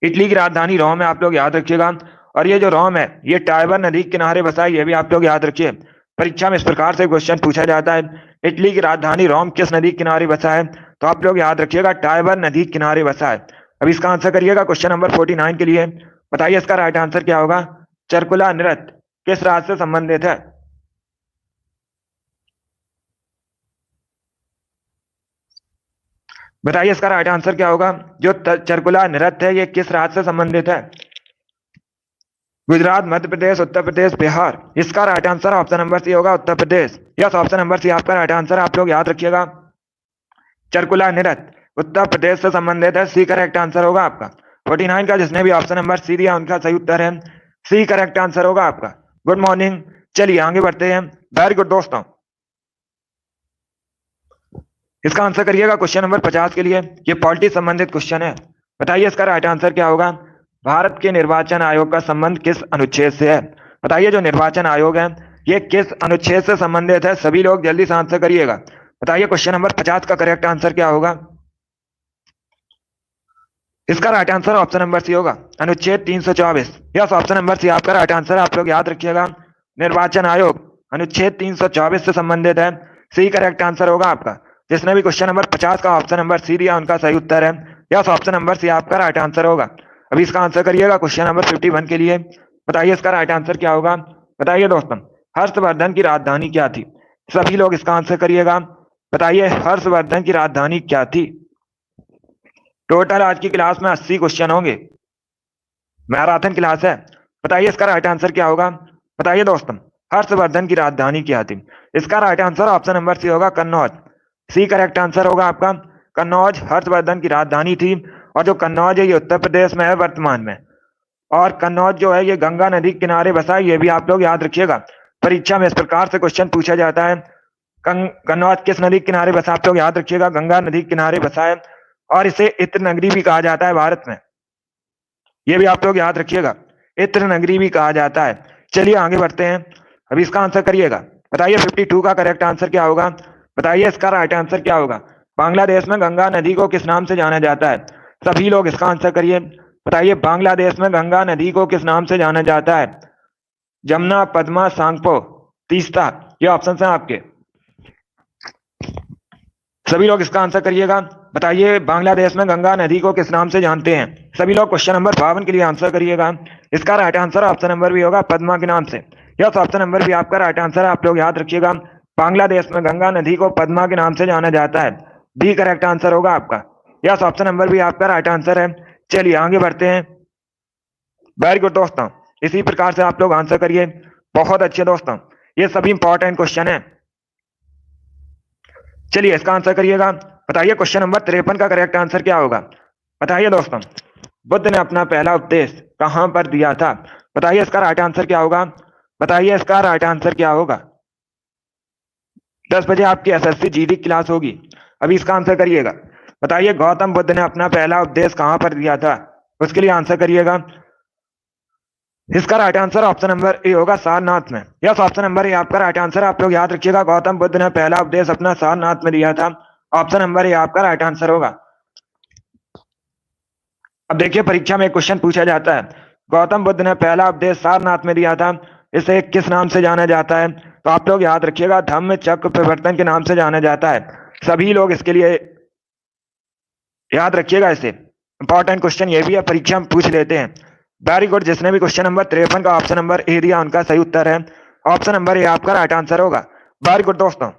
इटली की राजधानी रोम है, आप लोग याद रखिएगा। और ये जो रोम है ये टाइबर नदी के किनारे बसा है, ये भी आप लोग याद रखिए। परीक्षा में इस प्रकार से क्वेश्चन पूछा जाता है, इटली की राजधानी रोम किस नदी के किनारे बसा है, तो आप लोग याद रखिएगा टाइबर नदी के किनारे बसा है। अब इसका आंसर करिएगा क्वेश्चन नंबर 49 के लिए। बताइए इसका राइट आंसर क्या होगा। चरकुला नृत्य किस राज्य से संबंधित है। बताइए इसका राइट आंसर क्या होगा। जो चरकुला नृत्य है ये किस राज्य से संबंधित है। गुजरात, मध्य प्रदेश, उत्तर प्रदेश, बिहार। इसका right answer option number C होगा, Uttar Pradesh. Yes, option number C आपका राइट आंसर। आप लोग याद रखिएगा चरकुला नृत्य उत्तर प्रदेश से संबंधित है। सी करेक्ट आंसर होगा आपका। 49 का जिसने भी ऑप्शन नंबर सी दिया उनका सही उत्तर है। सी करेक्ट आंसर होगा आपका। गुड मॉर्निंग, चलिए आगे बढ़ते हैं। वेरी गुड दोस्तों, इसका आंसर करिएगा क्वेश्चन नंबर 50 के लिए। ये पॉलिटी संबंधित क्वेश्चन है। बताइए इसका राइट आंसर क्या होगा। भारत के निर्वाचन आयोग का संबंध किस अनुच्छेद से है। बताइए जो निर्वाचन आयोग है ये किस अनुच्छेद से संबंधित है। सभी लोग जल्दी से आंसर करिएगा। बताइए क्वेश्चन नंबर 50 का करेक्ट आंसर क्या होगा। इसका right answer option number C होगा, अनुच्छेद 324। यस, ऑप्शन नंबर सी आपका राइट आंसर। आप लोग याद रखिएगा निर्वाचन आयोग अनुच्छेद 324 से संबंधित है। सी करेक्ट आंसर होगा आपका। जिसने भी क्वेश्चन नंबर 50 का ऑप्शन नंबर सी दिया उनका सही उत्तर है। यस, ऑप्शन नंबर सी आपका राइट आंसर होगा। अभी इसका आंसर करिएगा क्वेश्चन नंबर 51 के लिए। बताइए इसका राइट आंसर क्या होगा। बताइए दोस्तों, हर्षवर्धन की राजधानी क्या थी। सभी लोग इसका आंसर करिएगा। बताइए हर्षवर्धन की राजधानी क्या थी। टोटल आज की क्लास में 80 क्वेश्चन होंगे, मैराथन क्लास है। बताइए इसका राइट आंसर क्या होगा। बताइए दोस्तों, हर्षवर्धन की राजधानी क्या थी। इसका right answer option number C होगा, कन्नौज। सी करेक्ट आंसर होगा आपका। कन्नौज हर्षवर्धन की राजधानी थी। और जो कन्नौज है ये उत्तर प्रदेश में है वर्तमान में। और कन्नौज जो है ये गंगा नदी के किनारे बसा है, ये भी आप लोग याद रखिएगा। परीक्षा में इस प्रकार से क्वेश्चन पूछा जाता है। कन्नौज किस नदी के किनारे बसा, आप लोग याद रखिएगा, गंगा नदी के किनारे बसा है। और इसे इत्र नगरी भी कहा जाता है भारत में, ये भी आप लोग याद रखिएगा, इत्र नगरी भी कहा जाता है। चलिए आगे बढ़ते हैं, अभी इसका आंसर करिएगा। बताइए 52 का करेक्ट आंसर क्या होगा। बताइए इसका राइट आंसर क्या होगा। बांग्लादेश में गंगा नदी को किस नाम से जाना जाता है। सभी लोग इसका आंसर करिए। बताइए बांग्लादेश में गंगा नदी को किस नाम से जाना जाता है। जमुना, पद्मा, सांगपो, तीस्ता, ये ऑप्शन है आपके। सभी लोग इसका आंसर करिएगा। बताइए बांग्लादेश में गंगा नदी को किस नाम से जानते हैं। सभी लोग क्वेश्चन नंबर 52 के लिए आंसर करिएगा। इसका right answer option number B होगा पद्मा के नाम से। यस, ऑप्शन नंबर भी आपका राइट आंसर है, आप लोग याद रखिएगा। बांग्लादेश में गंगा नदी को पद्मा के नाम से जाना जाता है, बी करेक्ट आंसर होगा आपका। यस, ऑप्शन नंबर भी आपका राइट आंसर है। चलिए आगे बढ़ते हैं। वेरी गुड दोस्तों, इसी प्रकार से आप लोग आंसर करिए। बहुत अच्छे दोस्तों, ये सभी इंपॉर्टेंट क्वेश्चन है। चलिए इसका आंसर करिएगा। बताइए क्वेश्चन नंबर 53 का करेक्ट आंसर क्या होगा। बताइए दोस्तों, बुद्ध ने अपना पहला उपदेश कहां पर दिया था। बताइए इसका राइट आंसर क्या होगा। बताइए इसका राइट आंसर क्या होगा। 10 बजे आपकी एसएससी जीडी क्लास होगी, अभी इसका आंसर करिएगा। बताइए गौतम बुद्ध ने अपना पहला उपदेश कहां पर दिया था, उसके लिए आंसर करिएगा। इसका right answer option number A होगा सारनाथ में। यस, ऑप्शन नंबर ए आपका राइट आंसर, आप लोग याद रखिएगा। गौतम बुद्ध ने पहला उपदेश अपना सारनाथ में दिया था, ऑप्शन नंबर ए आपका राइट आंसर होगा। अब देखिए परीक्षा में क्वेश्चन पूछा जाता है, गौतम बुद्ध ने पहला उपदेश सारनाथ में दिया था, इसे किस नाम से जाना जाता है। तो आप लोग याद रखिएगा धम्म चक्र प्रवर्तन के नाम से जाना जाता है। सभी लोग इसके लिए याद रखिएगा, इसे इंपॉर्टेंट क्वेश्चन ये भी है, परीक्षा में पूछ लेते हैं। वेरी गुड, जिसने भी क्वेश्चन नंबर 53 का ऑप्शन नंबर ए दिया उनका सही उत्तर है, ऑप्शन नंबर ए आपका राइट आंसर होगा। वेरी गुड दोस्तों,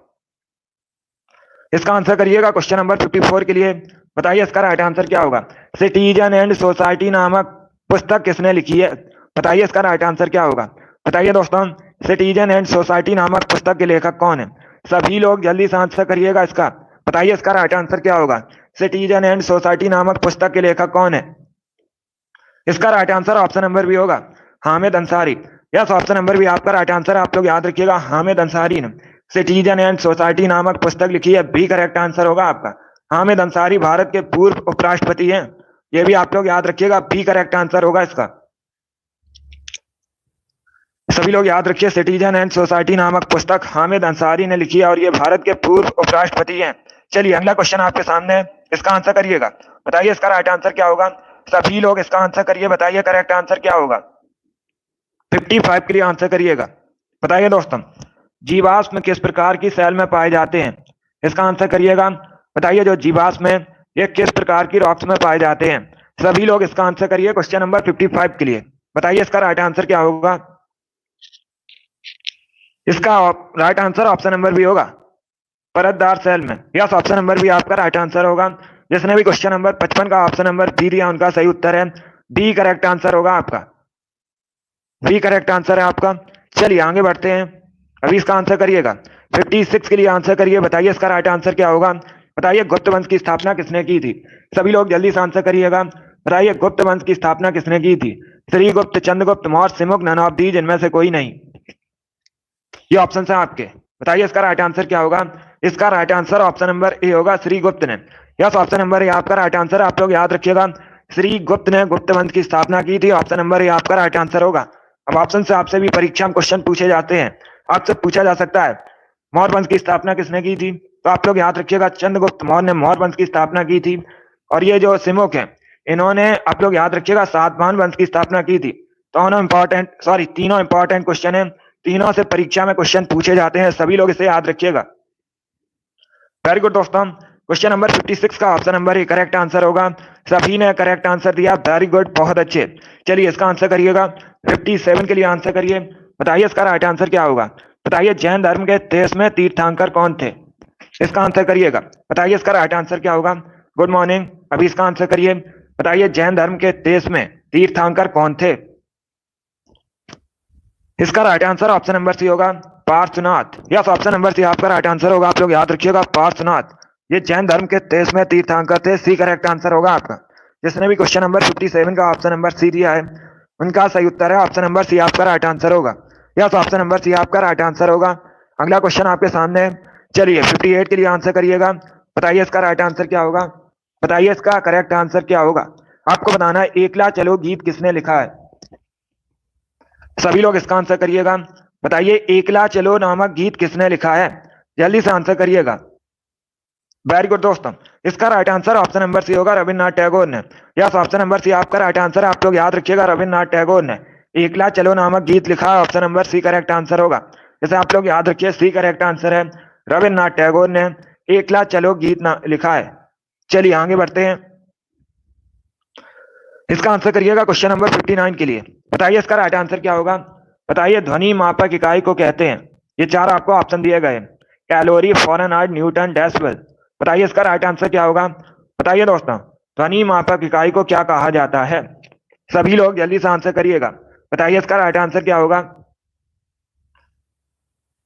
इसका आंसर करिएगा क्वेश्चन नंबर 54 के लिए। बताइए इसका राइट आंसर क्या होगा। सिटीजन एंड सोसाइटी नामक पुस्तक किसने लिखी है। बताइए इसका राइट आंसर क्या होगा। बताइए दोस्तों, सिटीजन एंड सोसाइटी नामक पुस्तक के लेखक कौन है। सभी लोग जल्दी से आंसर करिएगा इसका। बताइए इसका राइट आंसर क्या होगा। सिटीजन एंड सोसाइटी नामक पुस्तक के लेखक कौन है। इसका right answer option number B होगा Hamid Ansari. Yes, option number B आपका राइट आंसर, आप लोग याद रखिएगा, हामिद अंसारी ने सिटीजन एंड सोसाइटी नामक पुस्तक लिखी है, बी करेक्ट आंसर होगा आपका। हामिद अंसारी भारत के पूर्व उपराष्ट्रपति हैं, ये भी आप लोग याद रखिएगा, बी करेक्ट आंसर होगा इसका। सभी लोग याद रखिए, सिटीजन एंड सोसाइटी नामक पुस्तक हामिद अंसारी ने लिखी है और ये भारत के पूर्व उपराष्ट्रपति हैं। चलिए अगला क्वेश्चन आपके सामने है, इसका आंसर करिएगा। बताइए इसका राइट आंसर क्या होगा। सभी लोग इसका आंसर करिए। बताइए करेक्ट आंसर क्या होगा। 55 के लिए आंसर करिएगा। बताइए दोस्तों, जीवाश्म किस प्रकार की सेल में पाए जाते हैं। इसका आंसर करिएगा। बताइए जो जीवाश्म है ये किस प्रकार की रॉक्स में पाए जाते हैं। सभी लोग इसका आंसर करिए क्वेश्चन नंबर 55 के लिए। बताइए इसका राइट आंसर क्या होगा। इसका right answer option number B होगा परतदार सेल में। यस, ऑप्शन नंबर भी आपका राइट आंसर होगा। जिसने भी क्वेश्चन नंबर 55 का ऑप्शन नंबर बी दिया उनका सही उत्तर है, बी करेक्ट आंसर होगा आपका, बी करेक्ट आंसर है आपका। चलिए आगे बढ़ते हैं, अभी इसका आंसर करिएगा। 56 के लिए आंसर करिए। बताइए इसका राइट आंसर क्या होगा। बताइए गुप्त वंश की स्थापना किसने की थी। सभी लोग जल्दी से आंसर करिएगा। बताइए गुप्त वंश की स्थापना किसने की थी। Srigupta, Chandragupta Maurya, Simuka, none of these, इनमें से कोई नहीं। ये ऑप्शन है आपके। बताइए इसका राइट आंसर क्या होगा। इसका right answer option number A होगा, श्रीगुप्त ने। यस, ऑप्शन नंबर ए आपका राइट आंसर, आप लोग याद रखिएगा, श्रीगुप्त ने गुप्त वंश की स्थापना की थी, ऑप्शन नंबर ए आपका राइट आंसर होगा। अब ऑप्शन से आपसे भी परीक्षा में क्वेश्चन पूछे जाते हैं, आपसे पूछा जा सकता है मौर्य वंश की स्थापना किसने की थी। तो आप लोग याद रखिएगा चंद्रगुप्त मौर्य ने मौर्य वंश की स्थापना की थी। और ये जो सिमुक है इन्होंने, आप लोग याद रखिएगा, सातवाहन वंश की स्थापना की थी। तीनों इंपॉर्टेंट क्वेश्चन है, तीनों से परीक्षा में क्वेश्चन पूछे जाते हैं, सभी लोग इसे याद रखिएगा। वेरी गुड दोस्तों, क्वेश्चन नंबर 56 का option number A correct answer होगा। सभी ने करेक्ट आंसर दिया, वेरी गुड, बहुत अच्छे। चलिए इसका आंसर करिएगा। 57 के लिए आंसर करिए। बताइए इसका राइट आंसर क्या होगा। बताइए जैन धर्म के 23वें तीर्थंकर कौन थे। इसका आंसर करिएगा। बताइए इसका राइट आंसर क्या होगा। गुड मॉर्निंग, अभी इसका आंसर करिए। बताइए जैन धर्म के 23वें तीर्थंकर कौन थे। इसका right answer option number C होगा, Parshvanath. Yes, option number C आपका राइट आंसर होगा, आप लोग याद रखिएगा, पार्श्वनाथ। ये जैन धर्म के 23वें तीर्थंकर थे, सी करेक्ट आंसर होगा आपका। जिसने भी क्वेश्चन नंबर 57 का ऑप्शन नंबर सी दिया है उनका सही उत्तर है ऑप्शन नंबर सी आपका राइट आंसर होगा। यस, ऑप्शन नंबर सी आपका राइट आंसर होगा। अगला क्वेश्चन आपके सामने है। चलिए 58 के लिए आंसर करिएगा। बताइए इसका राइट आंसर क्या होगा। बताइए इसका करेक्ट आंसर क्या होगा। आपको बताना है एकला चलो गीत किसने लिखा है। सभी लोग इसका आंसर करिएगा। बताइए एकला चलो नामक गीत किसने लिखा है। जल्दी से आंसर करिएगा। वेरी गुड दोस्तों, इसका right answer option number C होगा, रविन्द्रनाथ टैगोर ने। यस, ऑप्शन नंबर सी आपका राइट आंसर है। आप लोग याद रखिएगा, रविन्द्रनाथ टैगोर ने एकला चलो नामक गीत लिखा है। Option number C correct answer होगा। जैसे आप लोग याद रखिए, सी करेक्ट आंसर है। रविन्द्रनाथ टैगोर ने एकला चलो गीत लिखा है। चलिए आगे बढ़ते हैं। इसका आंसर करिएगा क्वेश्चन नंबर 59 के लिए। बताइए इसका राइट आंसर क्या होगा। बताइए ध्वनि मापक इकाई को कहते हैं। ये चार आपको ऑप्शन दिए गए। Calorie, Fahrenheit, Newton, decibel. बताइए इसका राइट आंसर क्या होगा। बताइए दोस्तों, ध्वनि मापक इकाई को क्या कहा जाता है। सभी लोग जल्दी से आंसर करिएगा। बताइए इसका राइट आंसर क्या होगा।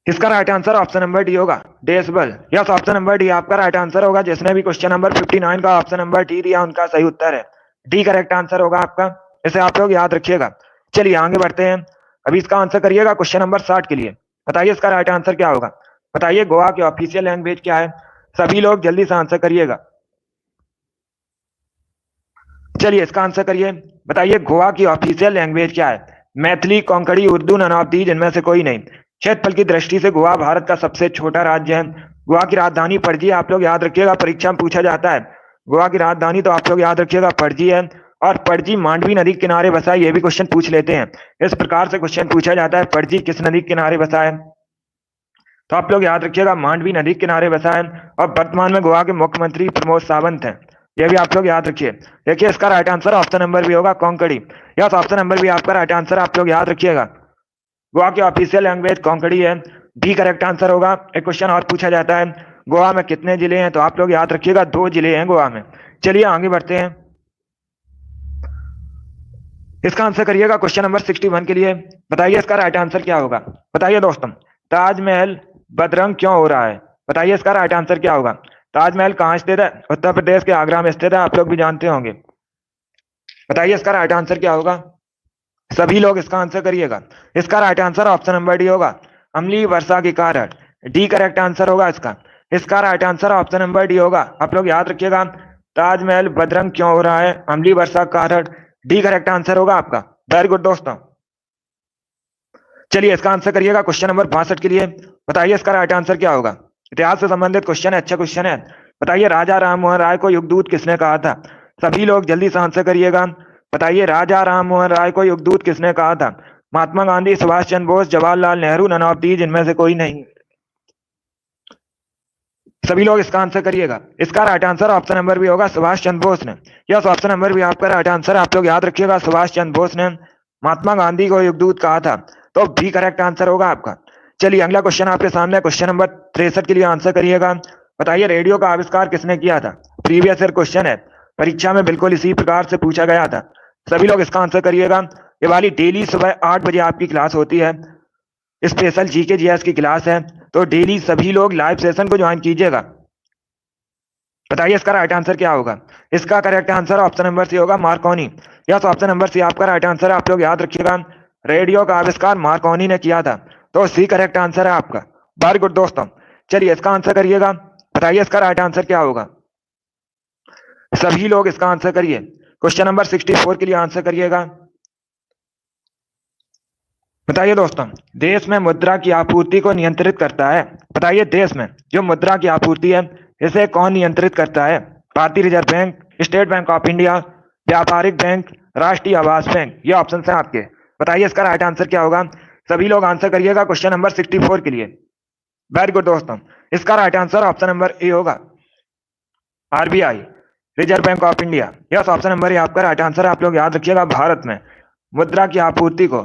इसका right answer option number D होगा, decibel. Yes, option number D आपका राइट आंसर होगा। जिसने भी क्वेश्चन नंबर 59 का ऑप्शन नंबर डी दिया उनका सही उत्तर है। डी करेक्ट आंसर होगा आपका। इसे आप लोग याद रखिएगा। चलिए आगे बढ़ते हैं। अभी इसका आंसर करिएगा क्वेश्चन नंबर 60 के लिए। बताइए इसका राइट आंसर क्या होगा। बताइए गोवा की ऑफिशियल लैंग्वेज क्या है। सभी लोग जल्दी से आंसर करिएगा। चलिए इसका आंसर करिए। बताइए गोवा की ऑफिशियल लैंग्वेज क्या है। Maithili, Konkani, Urdu, none of these इनमें से कोई नहीं। क्षेत्रफल की दृष्टि से गोवा भारत का सबसे छोटा राज्य है। गोवा की राजधानी पणजी है। आप लोग याद रखिएगा, परीक्षा में पूछा जाता है। गोवा की राजधानी तो आप लोग याद रखिएगा पणजी है। और पणजी मांडवी नदी के किनारे बसा है। ये भी क्वेश्चन पूछ लेते हैं। इस प्रकार से क्वेश्चन पूछा जाता है, पणजी किस नदी के किनारे बसा है। तो आप लोग याद रखिएगा मांडवी नदी के किनारे बसा है। और वर्तमान में गोवा के मुख्यमंत्री प्रमोद सावंत हैं। यह भी आप लोग याद रखिए। देखिए इसका right answer option number B होगा, Konkani. Yes, option number B आपका राइट आंसर। आप लोग याद रखिएगा, गोवा की ऑफिशियल लैंग्वेज कोंकणी है। डी करेक्ट आंसर होगा। एक क्वेश्चन और पूछा जाता है, गोवा में कितने जिले हैं। तो आप लोग याद रखिएगा 2 जिले हैं गोवा में। चलिए आगे बढ़ते हैं। इसका आंसर करिएगा क्वेश्चन नंबर 61 के लिए। बताइए इसका राइट आंसर क्या होगा। बताइए दोस्तों, ताजमहल बदरंग क्यों हो रहा है। बताइए इसका राइट आंसर क्या होगा। ताजमहल कहाँ स्थित है। उत्तर प्रदेश के आगरा में स्थित है। आप लोग भी जानते होंगे। बताइए इसका राइट आंसर क्या होगा। सभी लोग इसका आंसर करिएगा। इसका right answer option number D होगा, अम्लीय वर्षा के कारण। डी करेक्ट आंसर होगा इसका। इसका right answer option number D होगा। आप लोग याद रखिएगा, ताजमहल बदरंग क्यों हो रहा है, अम्लीय वर्षा के कारण। डी करेक्ट आंसर होगा आपका। वेरी गुड दोस्तों। चलिए इसका आंसर करिएगा क्वेश्चन नंबर 62 के लिए। बताइए इसका राइट आंसर क्या होगा। इतिहास से संबंधित क्वेश्चन है, अच्छा क्वेश्चन है। बताइए राजा राम मोहन राय को युगदूत किसने कहा था। सभी लोग जल्दी से आंसर करिएगा। बताइए राजा राम मोहन राय को युगदूत किसने कहा था। Mahatma Gandhi, Subhash Chandra Bose, Jawaharlal Nehru, none of these इनमें से कोई नहीं। सभी लोग इसका आंसर करिएगा। इसका right answer option number B होगा, सुभाष चंद्र बोस ने। यस, ऑप्शन नंबर भी आपका राइट आंसर। आप लोग याद रखिएगा, सुभाष चंद्र बोस ने महात्मा गांधी को युगदूत कहा था। तो भी करेक्ट आंसर होगा आपका। चलिए अगला क्वेश्चन आपके सामने, क्वेश्चन नंबर 63 के लिए आंसर करिएगा। बताइए रेडियो का आविष्कार किसने किया था। प्रीवियस ईयर क्वेश्चन है, परीक्षा में बिल्कुल इसी प्रकार से पूछा गया था। सभी लोग इसका आंसर करिएगा। ये वाली डेली सुबह 8 बजे आपकी क्लास होती है। स्पेशल जीके जीएस की क्लास है। तो डेली सभी लोग लाइव सेशन को ज्वाइन कीजिएगा। बताइए इसका राइट आंसर क्या होगा। इसका correct answer option number C होगा, Marconi. Yes, option number C आपका राइट आंसर। आप लोग याद रखिएगा, रेडियो का आविष्कार मार्कोनी ने किया था। तो सी करेक्ट आंसर है आपका। वेरी गुड दोस्तों। चलिए इसका आंसर करिएगा। बताइए इसका राइट आंसर क्या होगा। सभी लोग इसका आंसर करिए। क्वेश्चन नंबर 64 के लिए आंसर करिएगा। बताइए दोस्तों, देश में मुद्रा की आपूर्ति को नियंत्रित करता है। बताइए देश में जो मुद्रा की आपूर्ति है इसे कौन नियंत्रित करता है। भारतीय reserve bank, state bank of India, व्यापारिक बैंक, राष्ट्रीय आवास बैंक। ये ऑप्शन है आपके। बताइए इसका राइट आंसर क्या होगा। सभी लोग आंसर करिएगा क्वेश्चन नंबर 64 के लिए। वेरी गुड दोस्तों। इसका right answer option number A होगा, RBI, Reserve Bank of India. Yes, option number A आपका राइट आंसर। आप लोग याद रखिएगा, भारत में मुद्रा की आपूर्ति को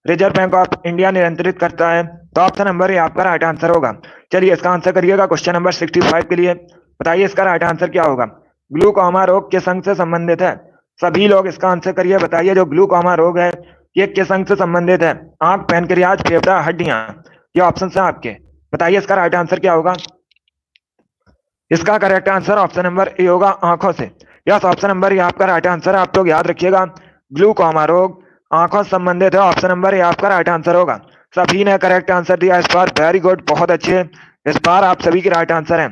रिजर्व बैंक ऑफ इंडिया नियंत्रित करता है। तो ऑप्शन नंबर ए आपका राइट आंसर होगा। चलिए इसका आंसर करिएगा क्वेश्चन नंबर 65 के लिए। बताइए इसका राइट आंसर क्या होगा। ग्लूकोमा रोग किस अंग से संबंधित है। सभी लोग इसका आंसर करिए। बताइए जो ग्लूकोमा रोग है ये किस अंग से संबंधित है। आंख, पैनक्रियाज, फेफड़ा, हड्डियां। ये ऑप्शन है आपके। बताइए इसका राइट आंसर क्या होगा। इसका correct answer option number A होगा, आंखों से। यस, ऑप्शन नंबर ए आपका राइट आंसर है। आप लोग याद रखिएगा, ग्लूकोमा रोग आंखों से संबंधित है। ऑप्शन नंबर ए आपका राइट आंसर होगा। सभी ने करेक्ट आंसर दिया इस बार, वेरी गुड, बहुत अच्छे। इस बार आप सभी की राइट आंसर है।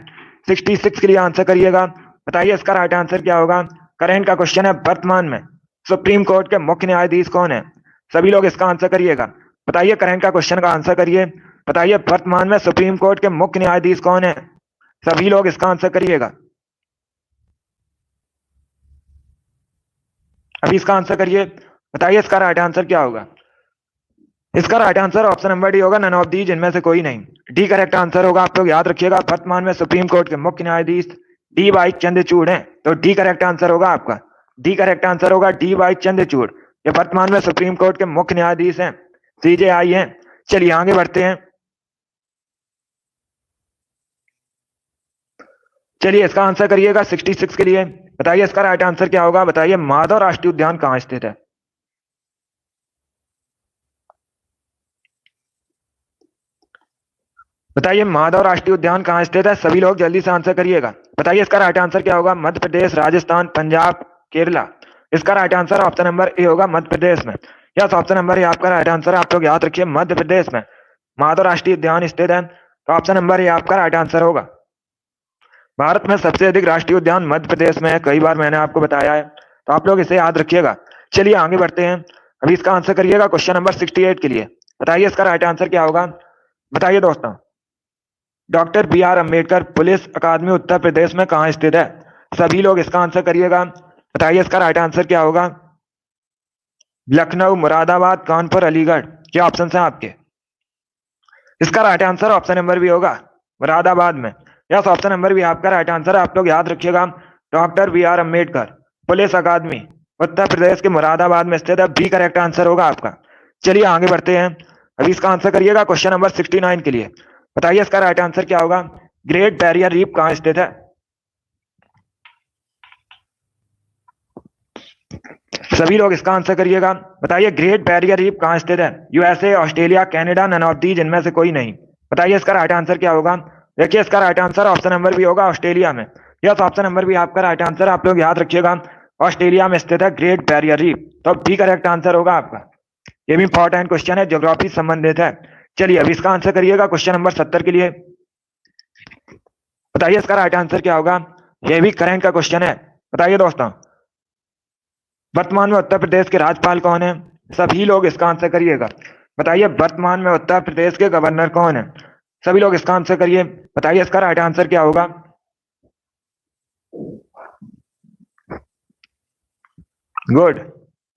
66 के लिए आंसर करिएगा। बताइए इसका राइट आंसर क्या होगा। करेंट का क्वेश्चन है, वर्तमान में सुप्रीम कोर्ट के मुख्य न्यायाधीश कौन है। सभी लोग इसका आंसर करिएगा। बताइए करेंट का क्वेश्चन का आंसर करिए। बताइए वर्तमान में सुप्रीम कोर्ट के मुख्य न्यायाधीश कौन है। सभी लोग इसका आंसर करिएगा। अभी इसका आंसर करिए। बताइए इसका राइट आंसर क्या होगा। इसका right answer option number D होगा, नन ऑफ दीज, इनमें से कोई नहीं। डी करेक्ट आंसर होगा। आप लोग याद रखिएगा, वर्तमान में सुप्रीम कोर्ट के मुख्य न्यायाधीश डी वाई चंद्रचूड़ हैं, तो डी करेक्ट आंसर होगा आपका। डी करेक्ट आंसर होगा, डी वाई चंद्रचूड़। ये वर्तमान में सुप्रीम कोर्ट के मुख्य न्यायाधीश हैं, सीजेआई हैं। चलिए आगे बढ़ते हैं। चलिए इसका आंसर करिएगा 66 के लिए। बताइए इसका राइट आंसर क्या होगा। बताइए माधव राष्ट्रीय उद्यान कहाँ स्थित है। बताइए माधव राष्ट्रीय उद्यान कहाँ स्थित है। सभी लोग जल्दी से आंसर करिएगा। बताइए इसका राइट आंसर क्या होगा। मध्य प्रदेश, राजस्थान, पंजाब, केरला। इसका right answer option number A होगा, मध्य प्रदेश में। यस, ऑप्शन नंबर ए आपका राइट आंसर है। आप लोग याद रखिए, मध्य प्रदेश में माधव राष्ट्रीय उद्यान स्थित है, तो ऑप्शन नंबर ए आपका राइट आंसर होगा। भारत में सबसे अधिक राष्ट्रीय उद्यान मध्य प्रदेश में है, कई बार मैंने आपको बताया है, तो आप लोग इसे याद रखिएगा। चलिए आगे बढ़ते हैं। अभी इसका आंसर करिएगा क्वेश्चन नंबर 68 के लिए। बताइए इसका राइट आंसर क्या होगा। बताइए दोस्तों, doctor B R Ambedkar police अकादमी उत्तर प्रदेश में कहाँ स्थित है। सभी लोग इसका आंसर करिएगा। बताइए इसका राइट आंसर क्या होगा। लखनऊ, मुरादाबाद, कानपुर, अलीगढ़, क्या ऑप्शन है आपके। इसका right answer option number B होगा, मुरादाबाद में। यस, ऑप्शन नंबर भी आपका राइट आंसर है। आप लोग याद रखिएगा, doctor B R Ambedkar police अकादमी उत्तर प्रदेश के मुरादाबाद में स्थित है। बी करेक्ट आंसर होगा आपका। चलिए आगे बढ़ते हैं। अभी इसका आंसर करिएगा क्वेश्चन नंबर 69 के लिए। बताइए इसका राइट आंसर क्या होगा। ग्रेट बैरियर रीफ कहाँ स्थित है। सभी लोग इसका आंसर करिएगा। बताइए ग्रेट बैरियर रीफ कहाँ स्थित है। USA, Australia, Canada, none of these, इनमें से कोई नहीं। बताइए इसका राइट आंसर क्या होगा। देखिए इसका right answer option number B होगा, ऑस्ट्रेलिया में। यस, ऑप्शन नंबर भी आपका राइट आंसर। आप लोग याद रखिएगा, ऑस्ट्रेलिया में स्थित है ग्रेट बैरियर रीफ, तो बी करेक्ट आंसर होगा आपका। ये भी इंपॉर्टेंट क्वेश्चन है, ज्योग्राफी संबंधित है। चलिए अभी इसका आंसर करिएगा क्वेश्चन नंबर 70 के लिए। बताइए इसका राइट आंसर क्या होगा। ये भी करंट का क्वेश्चन है। बताइए दोस्तों, वर्तमान में उत्तर प्रदेश के राज्यपाल कौन है। सभी लोग इसका आंसर करिएगा। बताइए वर्तमान में उत्तर प्रदेश के गवर्नर कौन है। सभी लोग इसका आंसर करिए। बताइए इसका राइट आंसर क्या होगा। गुड,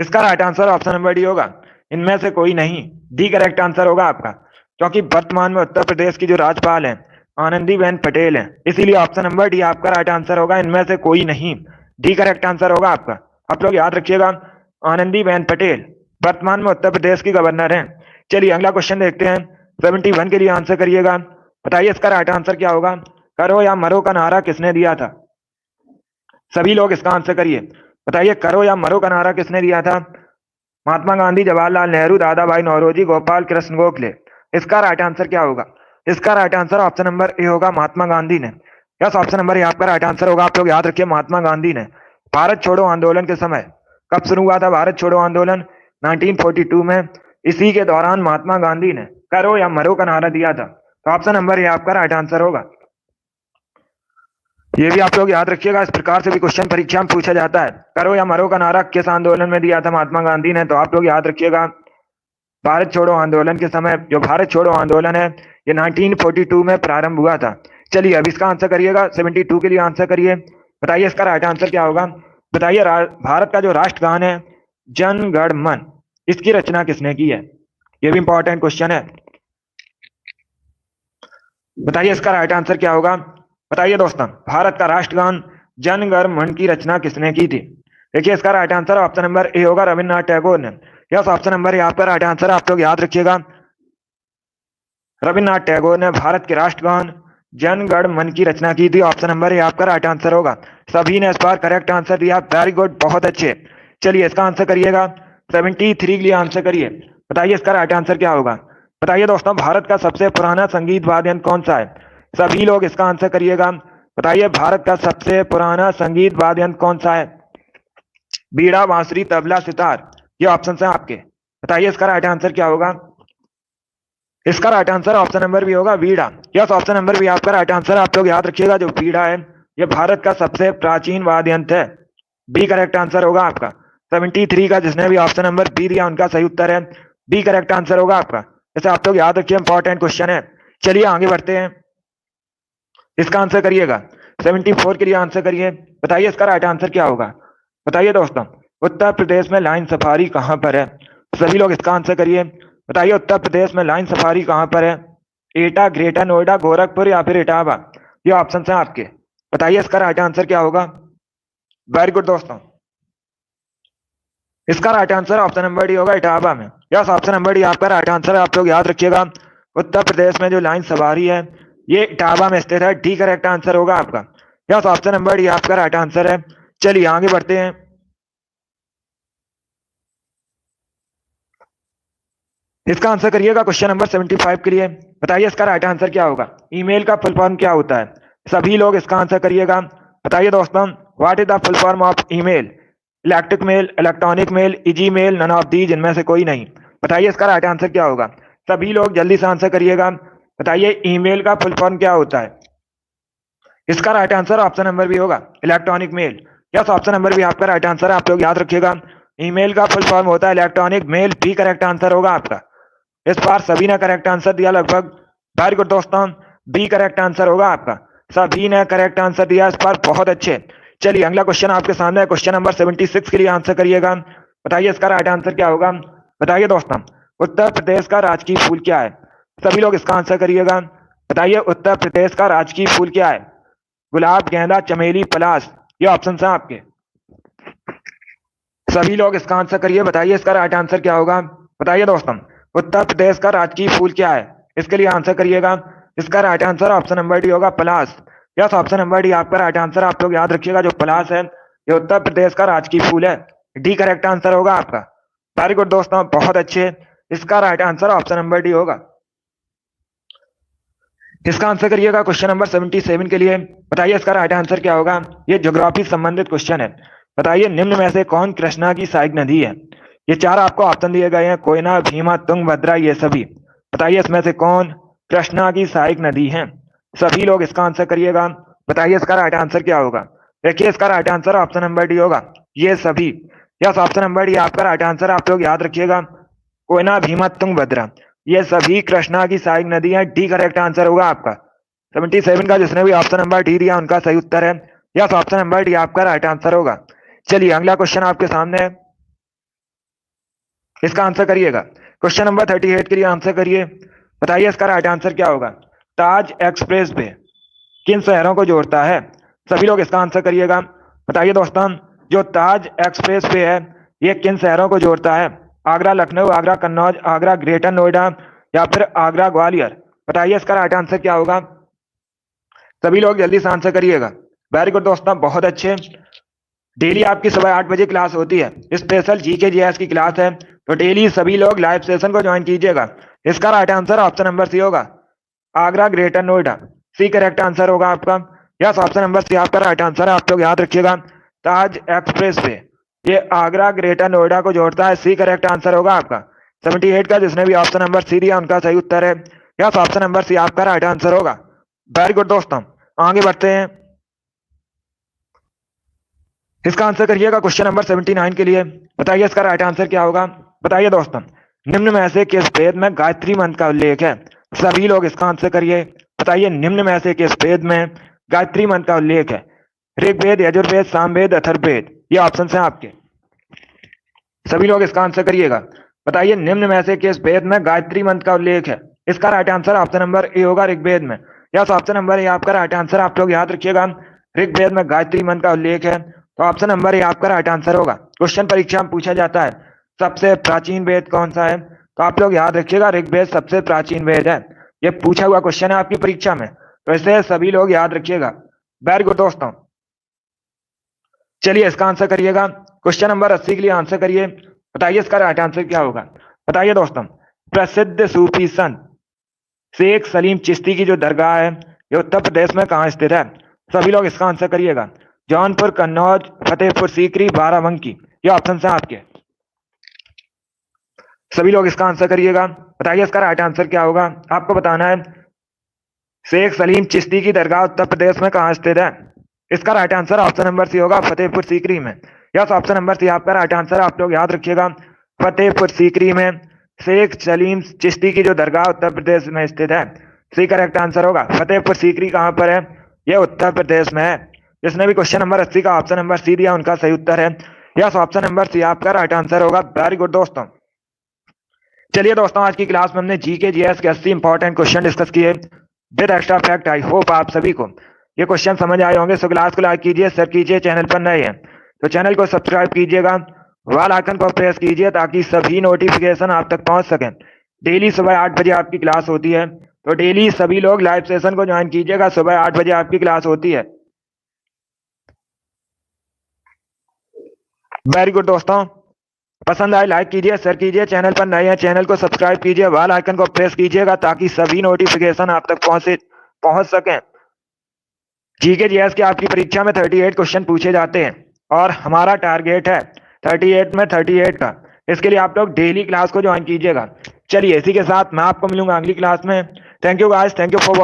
इसका right answer option number D होगा, इनमें से कोई नहीं। डी करेक्ट आंसर होगा आपका, क्योंकि वर्तमान में उत्तर प्रदेश की जो राज्यपाल है आनंदीबेन पटेल है, इसीलिए ऑप्शन नंबर डी आपका राइट आंसर होगा, इनमें से कोई नहीं। डी करेक्ट आंसर होगा आपका। आप लोग याद रखिएगा, आनंदीबेन पटेल वर्तमान में उत्तर प्रदेश की गवर्नर हैं। चलिए अगला क्वेश्चन देखते हैं। 71 के लिए आंसर करिएगा। बताइए इसका राइट आंसर क्या होगा। करो या मरो का नारा किसने दिया था। सभी लोग इसका आंसर करिए। बताइए करो या मरो का नारा किसने दिया था। महात्मा गांधी, जवाहरलाल नेहरू, दादा भाई नौरोजी, गोपाल कृष्ण गोखले। इसका राइट आंसर क्या होगा। इसका right answer option number A होगा, महात्मा गांधी ने। यस, ऑप्शन नंबर ए आपका राइट आंसर होगा। आप लोग याद रखिए, महात्मा गांधी ने। भारत छोड़ो आंदोलन के समय कब शुरू हुआ था भारत छोड़ो आंदोलन। 1942 में। इसी के दौरान महात्मा गांधी ने करो या मरो का नारा दिया था, तो ऑप्शन नंबर ए आपका राइट आंसर होगा। ये भी आप लोग याद रखिएगा, इस प्रकार से भी क्वेश्चन परीक्षा में पूछा जाता है। करो या मरो का नारा किस आंदोलन में दिया था महात्मा गांधी ने, तो आप लोग याद रखिएगा, भारत छोड़ो आंदोलन के समय। जो भारत छोड़ो आंदोलन है ये 1942 में प्रारंभ हुआ था। चलिए अब इसका आंसर करिएगा। 72 के लिए आंसर करिए। बताइए इसका राइट आंसर क्या होगा। बताइए भारत का जो राष्ट्रगान है जन गण मन, इसकी रचना किसने की है। ये भी इंपॉर्टेंट क्वेश्चन है। बताइए इसका राइट आंसर क्या होगा। बताइए दोस्तों, भारत का राष्ट्रगान जन गण मन की रचना किसने की थी। देखिए इसका right answer option number A होगा, रविन्द्रनाथ टैगोर ने। यस, ऑप्शन नंबर ए आपका राइट आंसर। आप लोग याद रखिएगा, रविन्द्रनाथ टैगोर ने भारत के राष्ट्रगान जन गण मन की रचना की थी। ऑप्शन नंबर ए आपका राइट आंसर होगा। सभी ने इस बार करेक्ट आंसर दिया, वेरी गुड, बहुत अच्छे। चलिए इसका आंसर करिएगा। 73 के लिए आंसर करिए। बताइए इसका राइट आंसर क्या होगा। बताइए दोस्तों, भारत का सबसे पुराना संगीत वाद्य यंत्र कौन सा है। सभी लोग इसका आंसर करिएगा। बताइए भारत का सबसे पुराना संगीत वाद्य यंत्र कौन सा है। बीड़ा, बांसुरी, तबला, सितार, ये ऑप्शन है आपके। बताइए इसका राइट आंसर क्या होगा। इसका right answer option number B होगा बीड़ा। यस, ऑप्शन नंबर बी आपका राइट आंसर। आप लोग याद रखिएगा जो बीड़ा है ये भारत का सबसे प्राचीन वाद्य यंत्र है। बी करेक्ट आंसर होगा आपका। 73 का जिसने भी ऑप्शन नंबर बी दिया उनका सही उत्तर है बी करेक्ट आंसर होगा आपका। जैसे आप लोग याद रखिए, इंपॉर्टेंट क्वेश्चन है। चलिए आगे बढ़ते हैं, इसका आंसर करिएगा। 74 के लिए आंसर करिए। बताइए इसका राइट आंसर क्या होगा। बताइए दोस्तों, उत्तर प्रदेश में लाइन सफारी कहां पर है। सभी लोग इसका आंसर करिए। बताइए उत्तर प्रदेश में लाइन सफारी कहां पर है। एटा, ग्रेटर नोएडा, गोरखपुर या फिर इटावा। ये ऑप्शन है आपके। बताइए इसका राइट आंसर क्या होगा। वेरी गुड दोस्तों, इसका right answer option number D होगा, इटावा में। यस, ऑप्शन नंबर डी आपका राइट आंसर है। आप लोग याद रखिएगा उत्तर प्रदेश में जो लाइन सवारी है ये इटावा में स्थित है। डी करेक्ट आंसर होगा आपका। यस, ऑप्शन नंबर डी आपका राइट आंसर है। चलिए आगे बढ़ते हैं, इसका आंसर करिएगा क्वेश्चन नंबर 75 के लिए। बताइए इसका राइट आंसर क्या होगा। ईमेल का फुल फॉर्म क्या होता है। सभी लोग इसका आंसर करिएगा। बताइए दोस्तों, what is the full form of email. Electric mail, electronic mail, easy mail, none of these, इनमें से कोई नहीं। बताइए इसका राइट आंसर क्या होगा। सभी लोग जल्दी से आंसर करिएगा। बताइए ईमेल का फुल फॉर्म क्या होता है। इसका right answer option number B होगा, electronic mail. Yes, option number B आपका राइट आंसर है। आप लोग याद रखिएगा ईमेल का फुल फॉर्म होता है electronic mail. B correct answer होगा आपका। इस बार सभी ने करेक्ट आंसर दिया लगभग। वेरी गुड दोस्तों, बी करेक्ट आंसर होगा आपका। सभी ने करेक्ट आंसर दिया इस बार, बहुत अच्छे। चलिए अगला क्वेश्चन आपके सामने है, क्वेश्चन नंबर 76 के लिए आंसर करिएगा। बताइए इसका राइट आंसर क्या होगा। बताइए दोस्तों, उत्तर प्रदेश का राजकीय फूल क्या है। सभी लोग इसका आंसर करिएगा। बताइए उत्तर प्रदेश का राजकीय फूल क्या है। गुलाब, गेंदा, चमेली, पलाश। ये ऑप्शन है आपके। सभी लोग इसका आंसर करिए। बताइए इसका राइट आंसर क्या होगा। बताइए दोस्तों, उत्तर प्रदेश का राजकीय फूल क्या है। इसके लिए आंसर करिएगा। इसका right answer option number D होगा, पलाश। यस, ऑप्शन नंबर डी आपका राइट आंसर। आप लोग याद रखिएगा जो पलाश है ये उत्तर प्रदेश का राजकीय फूल है। डी करेक्ट आंसर होगा आपका। वेरी गुड दोस्तों, बहुत अच्छे। इसका right answer option number D होगा। इसका आंसर करिएगा क्वेश्चन नंबर 77 के लिए। बताइए इसका राइट आंसर क्या होगा। ये ज्योग्राफी संबंधित क्वेश्चन है। बताइए निम्न में से कौन कृष्णा की सहायक नदी है। ये चार आपको ऑप्शन दिए गए हैं, कोयना, भीमा, तुंगभद्रा, ये सभी। बताइए इसमें से कौन कृष्णा की सहायक नदी है। सभी लोग इसका आंसर करिएगा। बताइए इसका राइट आंसर क्या होगा। देखिए इसका right answer option number D होगा, ये सभी। यस, ऑप्शन नंबर डी आपका राइट आंसर। आप लोग याद रखिएगा कोयना, भीमा, तुंगभद्रा ये सभी कृष्णा की सहायक नदी है। डी करेक्ट आंसर होगा आपका। 77 का जिसने भी ऑप्शन नंबर डी दिया उनका सही उत्तर है। यस, ऑप्शन नंबर डी आपका राइट आंसर होगा। चलिए अगला क्वेश्चन आपके सामने है, इसका आंसर करिएगा। क्वेश्चन नंबर 38 के लिए आंसर करिए। बताइए इसका राइट आंसर क्या होगा। ताज एक्सप्रेस वे किन शहरों को जोड़ता है। सभी लोग इसका आंसर करिएगा। बताइए दोस्तों, जो ताज एक्सप्रेस वे है ये किन शहरों को जोड़ता है। आगरा, लखनऊ, आगरा, कन्नौज, आगरा, ग्रेटर नोएडा या फिर आगरा, ग्वालियर। बताइए इसका राइट आंसर क्या होगा। सभी लोग जल्दी से आंसर करिएगा। वेरी गुड दोस्तों, बहुत अच्छे। डेली आपकी सुबह 8 बजे क्लास होती है, स्पेशल जीके जीएस की क्लास है, तो डेली सभी लोग लाइव सेशन को ज्वाइन कीजिएगा। इसका right answer option number C होगा, Agra, greater Noida. C correct answer होगा आपका। यस, ऑप्शन नंबर सी आपका राइट आंसर है। आप लोग याद रखिएगा ताज एक्सप्रेस वे ये आगरा, ग्रेटर नोएडा को जोड़ता है। सी करेक्ट आंसर होगा आपका। 78 का जिसने भी ऑप्शन नंबर सी दिया उनका सही उत्तर है। यस, ऑप्शन नंबर सी आपका राइट आंसर होगा। वेरी गुड दोस्तों, आगे बढ़ते हैं। इसका आंसर करिएगा क्वेश्चन नंबर 79 के लिए। बताइए इसका राइट आंसर क्या होगा। बताइए दोस्तों, निम्न में से किस वेद में गायत्री मंत्र का उल्लेख है। सभी लोग इसका आंसर करिए। बताइए निम्न में से किस वेद में गायत्री मंत्र का उल्लेख है। ऋग्वेद, यजुर्वेद, सामवेद, अथर्ववेद। ये ऑप्शन है आपके। सभी लोग इसका आंसर करिएगा। बताइए निम्न में से किस वेद में गायत्री मंत्र का उल्लेख है। इसका right answer option number A होगा, ऋग्वेद में। यस, ऑप्शन नंबर ए आपका राइट आंसर। आप लोग याद रखिएगा ऋग्वेद में गायत्री मंत्र का उल्लेख है, तो ऑप्शन नंबर ए आपका राइट आंसर होगा। क्वेश्चन परीक्षा में पूछा जाता है सबसे प्राचीन वेद कौन सा है, तो आप लोग याद रखिएगा ऋग्वेद सबसे प्राचीन वेद है। ये पूछा हुआ क्वेश्चन है आपकी परीक्षा में, तो इसे सभी लोग याद रखिएगा। वेरी गुड दोस्तों, चलिए इसका आंसर करिएगा। क्वेश्चन नंबर 80 के लिए आंसर करिए। बताइए इसका राइट आंसर क्या होगा। बताइए दोस्तों, प्रसिद्ध सूफी संत शेख सलीम चिश्ती की जो दरगाह है ये उत्तर प्रदेश में कहाँ स्थित है। सभी लोग इसका आंसर करिएगा। जौनपुर, कन्नौज, फतेहपुर सीकरी, बाराबंकी। ये ऑप्शन है आपके। सभी लोग इसका आंसर करिएगा। बताइए इसका राइट आंसर क्या होगा। आपको बताना है शेख सलीम चिश्ती की दरगाह उत्तर प्रदेश में कहाँ स्थित है। इसका right answer option number C होगा, फतेहपुर सीकरी में। यस, ऑप्शन नंबर सी आपका राइट आंसर। आप लोग याद रखिएगा, फतेहपुर सीकरी में शेख सलीम चिश्ती की जो दरगाह उत्तर प्रदेश में स्थित है। सी करेक्ट आंसर होगा। फतेहपुर सीकरी कहाँ पर है? यह उत्तर प्रदेश में है। जिसने भी क्वेश्चन नंबर 80 का ऑप्शन नंबर सी दिया उनका सही उत्तर है। यस, ऑप्शन नंबर सी आपका राइट आंसर होगा। वेरी गुड दोस्तों। चलिए दोस्तों, आज की क्लास में हमने जीके जीएस के 80 इंपॉर्टेंट क्वेश्चन डिस्कस किए with extra fact. I hope आप सभी को ये क्वेश्चन समझ आए होंगे। सो क्लास को लाइक कीजिए, शेयर कीजिए। चैनल पर नए हैं तो चैनल को सब्सक्राइब कीजिएगा, बेल आइकन को प्रेस कीजिए ताकि सभी नोटिफिकेशन आप तक पहुंच सके। डेली सुबह 8 बजे आपकी क्लास होती है, तो डेली सभी लोग लाइव सेशन को ज्वाइन कीजिएगा। सुबह 8 बजे आपकी क्लास होती है। वेरी गुड दोस्तों, पसंद आए लाइक कीजिए, शेयर कीजिए। चैनल पर नए हैं चैनल को सब्सक्राइब कीजिए, बेल आइकन को प्रेस कीजिएगा ताकि सभी नोटिफिकेशन आप तक पहुंच सके। जीके जीएस की आपकी परीक्षा में 38 क्वेश्चन पूछे जाते हैं और हमारा टारगेट है 38 में 38 का। इसके लिए आप लोग डेली क्लास को ज्वाइन कीजिएगा। चलिए, इसी के साथ मैं आपको मिलूंगा अगली क्लास में। Thank you guys, thank you for